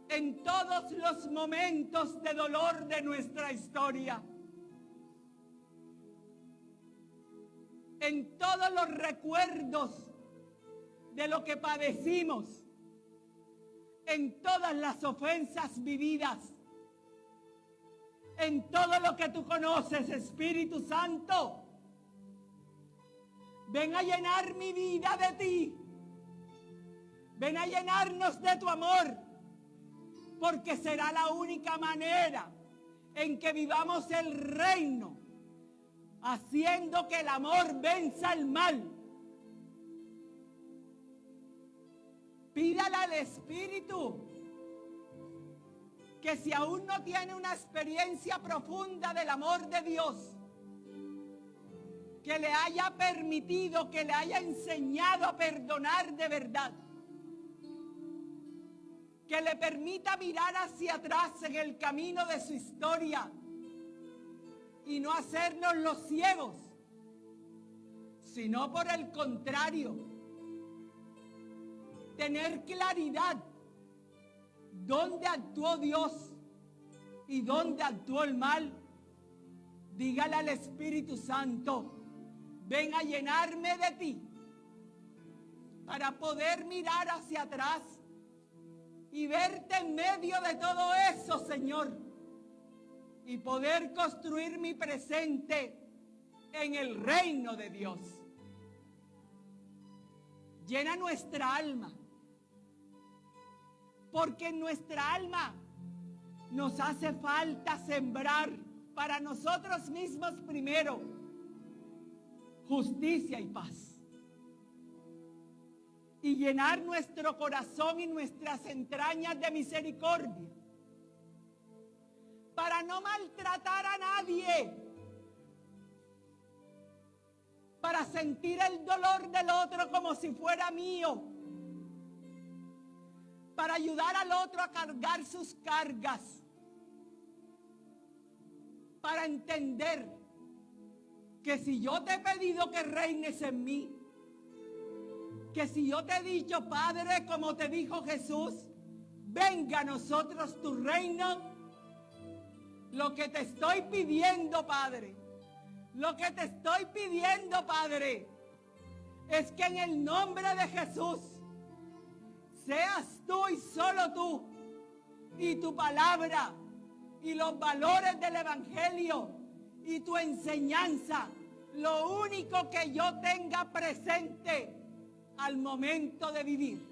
en todos los momentos de dolor de nuestra historia, en todos los recuerdos de lo que padecimos, en todas las ofensas vividas, en todo lo que tú conoces, Espíritu Santo. Ven a llenar mi vida de ti. Ven a llenarnos de tu amor, porque será la única manera en que vivamos el reino, haciendo que el amor venza el mal. Pídale al Espíritu que si aún no tiene una experiencia profunda del amor de Dios, que le haya permitido, que le haya enseñado a perdonar de verdad, que le permita mirar hacia atrás en el camino de su historia y no hacernos los ciegos, sino por el contrario, tener claridad dónde actuó Dios y dónde actuó el mal. Dígale al Espíritu Santo: ven a llenarme de ti, para poder mirar hacia atrás y verte en medio de todo eso, Señor, y poder construir mi presente en el reino de Dios. Llena nuestra alma, porque en nuestra alma nos hace falta sembrar para nosotros mismos primero justicia y paz, y llenar nuestro corazón y nuestras entrañas de misericordia, para no maltratar a nadie, para sentir el dolor del otro como si fuera mío, para ayudar al otro a cargar sus cargas, para entender que si yo te he pedido que reines en mí, que si yo te he dicho, Padre, como te dijo Jesús, venga a nosotros tu reino, lo que te estoy pidiendo, Padre, Lo que te estoy pidiendo, Padre, es que en el nombre de Jesús seas tú y solo tú, y tu palabra y los valores del Evangelio y tu enseñanza, lo único que yo tenga presente al momento de vivir.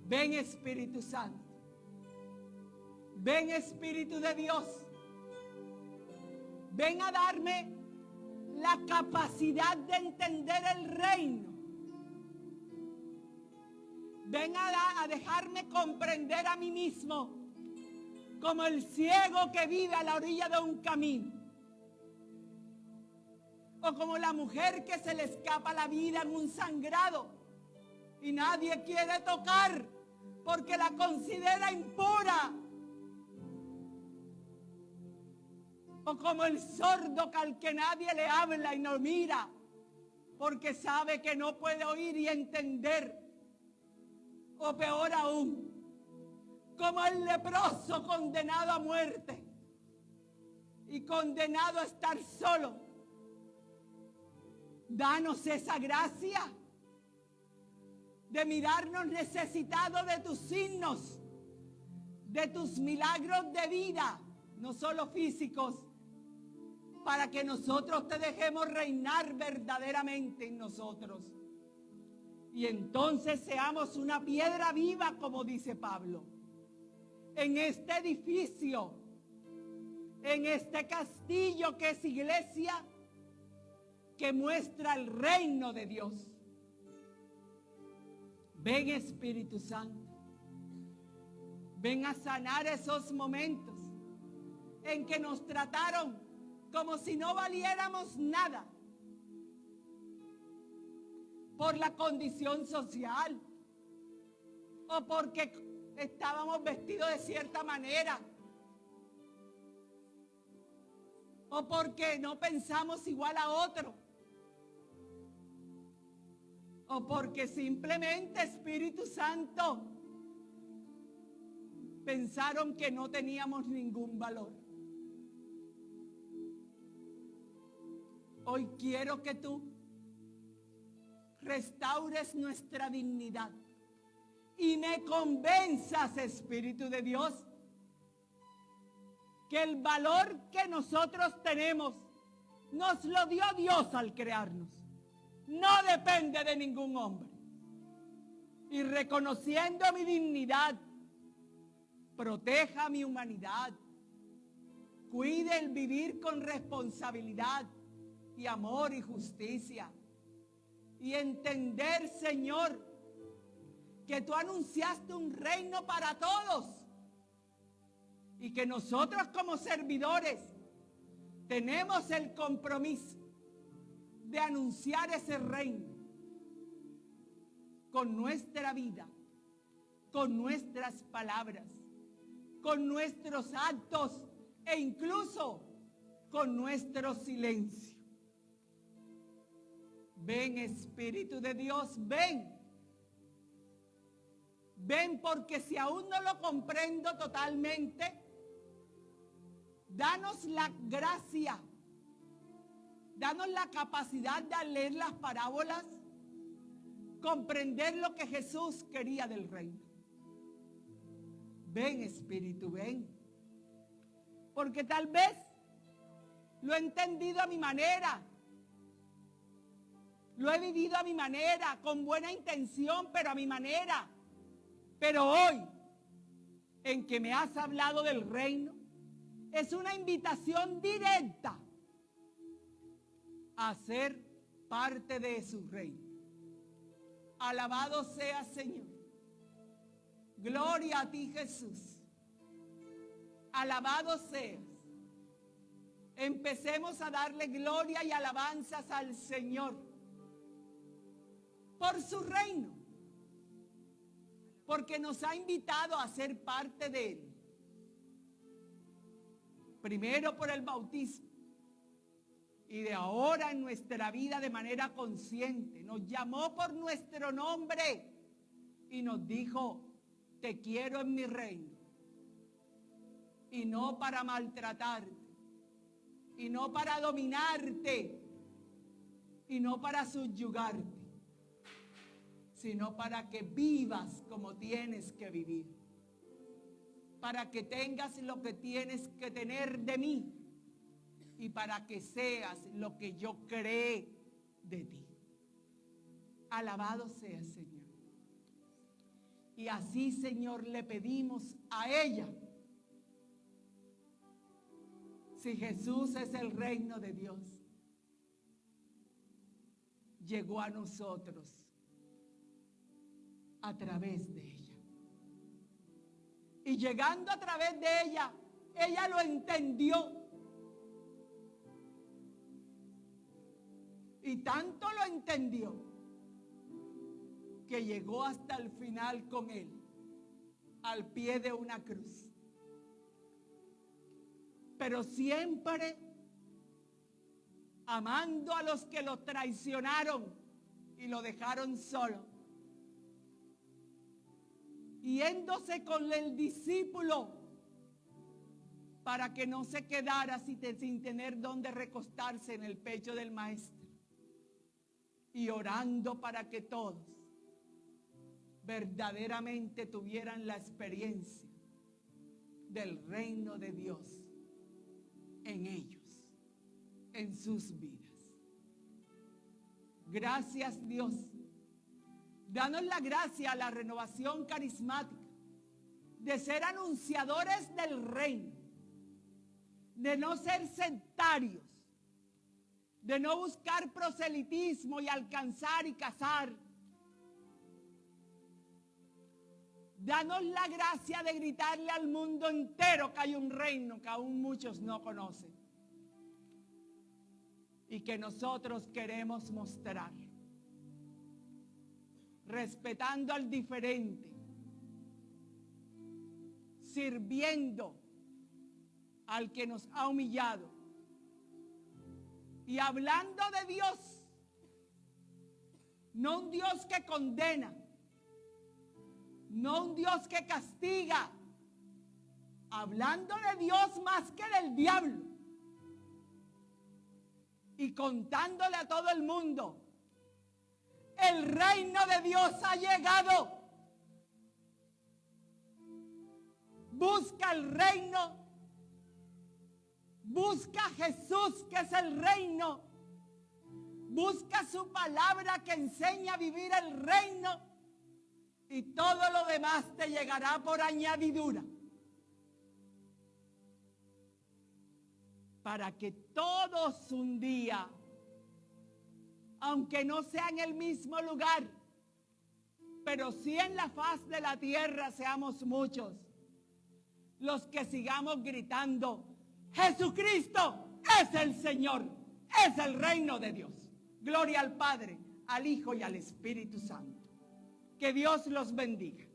Ven, Espíritu Santo. Ven, Espíritu de Dios. Ven a darme la capacidad de entender el reino. Ven a dejarme comprender a mí mismo como el ciego que vive a la orilla de un camino. O como la mujer que se le escapa la vida en un sangrado y nadie quiere tocar porque la considera impura. O como el sordo al que nadie le habla y no mira porque sabe que no puede oír y entender. O peor aún, como el leproso condenado a muerte y condenado a estar solo. Danos esa gracia de mirarnos necesitados de tus signos, de tus milagros de vida, no solo físicos, para que nosotros te dejemos reinar verdaderamente en nosotros. Y entonces seamos una piedra viva, como dice Pablo, en este edificio, en este castillo que es iglesia, que muestra el reino de Dios. Ven, Espíritu Santo. Ven a sanar esos momentos en que nos trataron como si no valiéramos nada por la condición social o porque estábamos vestidos de cierta manera o porque no pensamos igual a otro o porque simplemente, Espíritu Santo, pensaron que no teníamos ningún valor. Hoy quiero que tú restaures nuestra dignidad y me convenzas, Espíritu de Dios, que el valor que nosotros tenemos nos lo dio Dios al crearnos. No depende de ningún hombre. Y reconociendo mi dignidad, proteja mi humanidad, cuide el vivir con responsabilidad y amor y justicia. Y entender, Señor, que tú anunciaste un reino para todos y que nosotros como servidores tenemos el compromiso de anunciar ese reino con nuestra vida, con nuestras palabras, con nuestros actos e incluso con nuestro silencio. Ven, Espíritu de Dios, ven. Ven, porque si aún no lo comprendo totalmente, danos la gracia, danos la capacidad de al leer las parábolas, comprender lo que Jesús quería del reino. Ven, Espíritu, ven. Porque tal vez lo he entendido a mi manera, lo he vivido a mi manera, con buena intención, pero a mi manera. Pero hoy, en que me has hablado del reino, es una invitación directa a ser parte de su reino. Alabado sea, Señor. Gloria a ti, Jesús. Alabado seas. Empecemos a darle gloria y alabanzas al Señor por su reino, porque nos ha invitado a ser parte de él. Primero por el bautismo y de ahora en nuestra vida de manera consciente. Nos llamó por nuestro nombre y nos dijo: te quiero en mi reino, y no para maltratarte, y no para dominarte, y no para subyugarte, sino para que vivas como tienes que vivir, para que tengas lo que tienes que tener de mí y para que seas lo que yo creé de ti. Alabado sea, Señor. Y así, Señor, le pedimos a ella. Si Jesús es el reino de Dios, llegó a nosotros a través de ella. Y llegando a través de ella, ella lo entendió. Y tanto lo entendió que llegó hasta el final con él, al pie de una cruz. Pero siempre amando a los que lo traicionaron y lo dejaron solo. Yéndose con el discípulo para que no se quedara sin tener dónde recostarse en el pecho del maestro. Y orando para que todos verdaderamente tuvieran la experiencia del reino de Dios en ellos, en sus vidas. Gracias, Dios. Danos la gracia a la renovación carismática de ser anunciadores del reino, de no ser sectarios, de no buscar proselitismo y alcanzar y cazar. Danos la gracia de gritarle al mundo entero que hay un reino que aún muchos no conocen y que nosotros queremos mostrar, respetando al diferente, sirviendo al que nos ha humillado y hablando de Dios, no un Dios que condena, no un Dios que castiga, hablando de Dios más que del diablo y contándole a todo el mundo: el reino de Dios ha llegado. Busca el reino, busca a Jesús, que es el reino, busca su palabra que enseña a vivir el reino, y todo lo demás te llegará por añadidura, para que todos un día, aunque no sea en el mismo lugar, pero sí en la faz de la tierra, seamos muchos los que sigamos gritando: Jesucristo es el Señor, es el reino de Dios. Gloria al Padre, al Hijo y al Espíritu Santo. Que Dios los bendiga.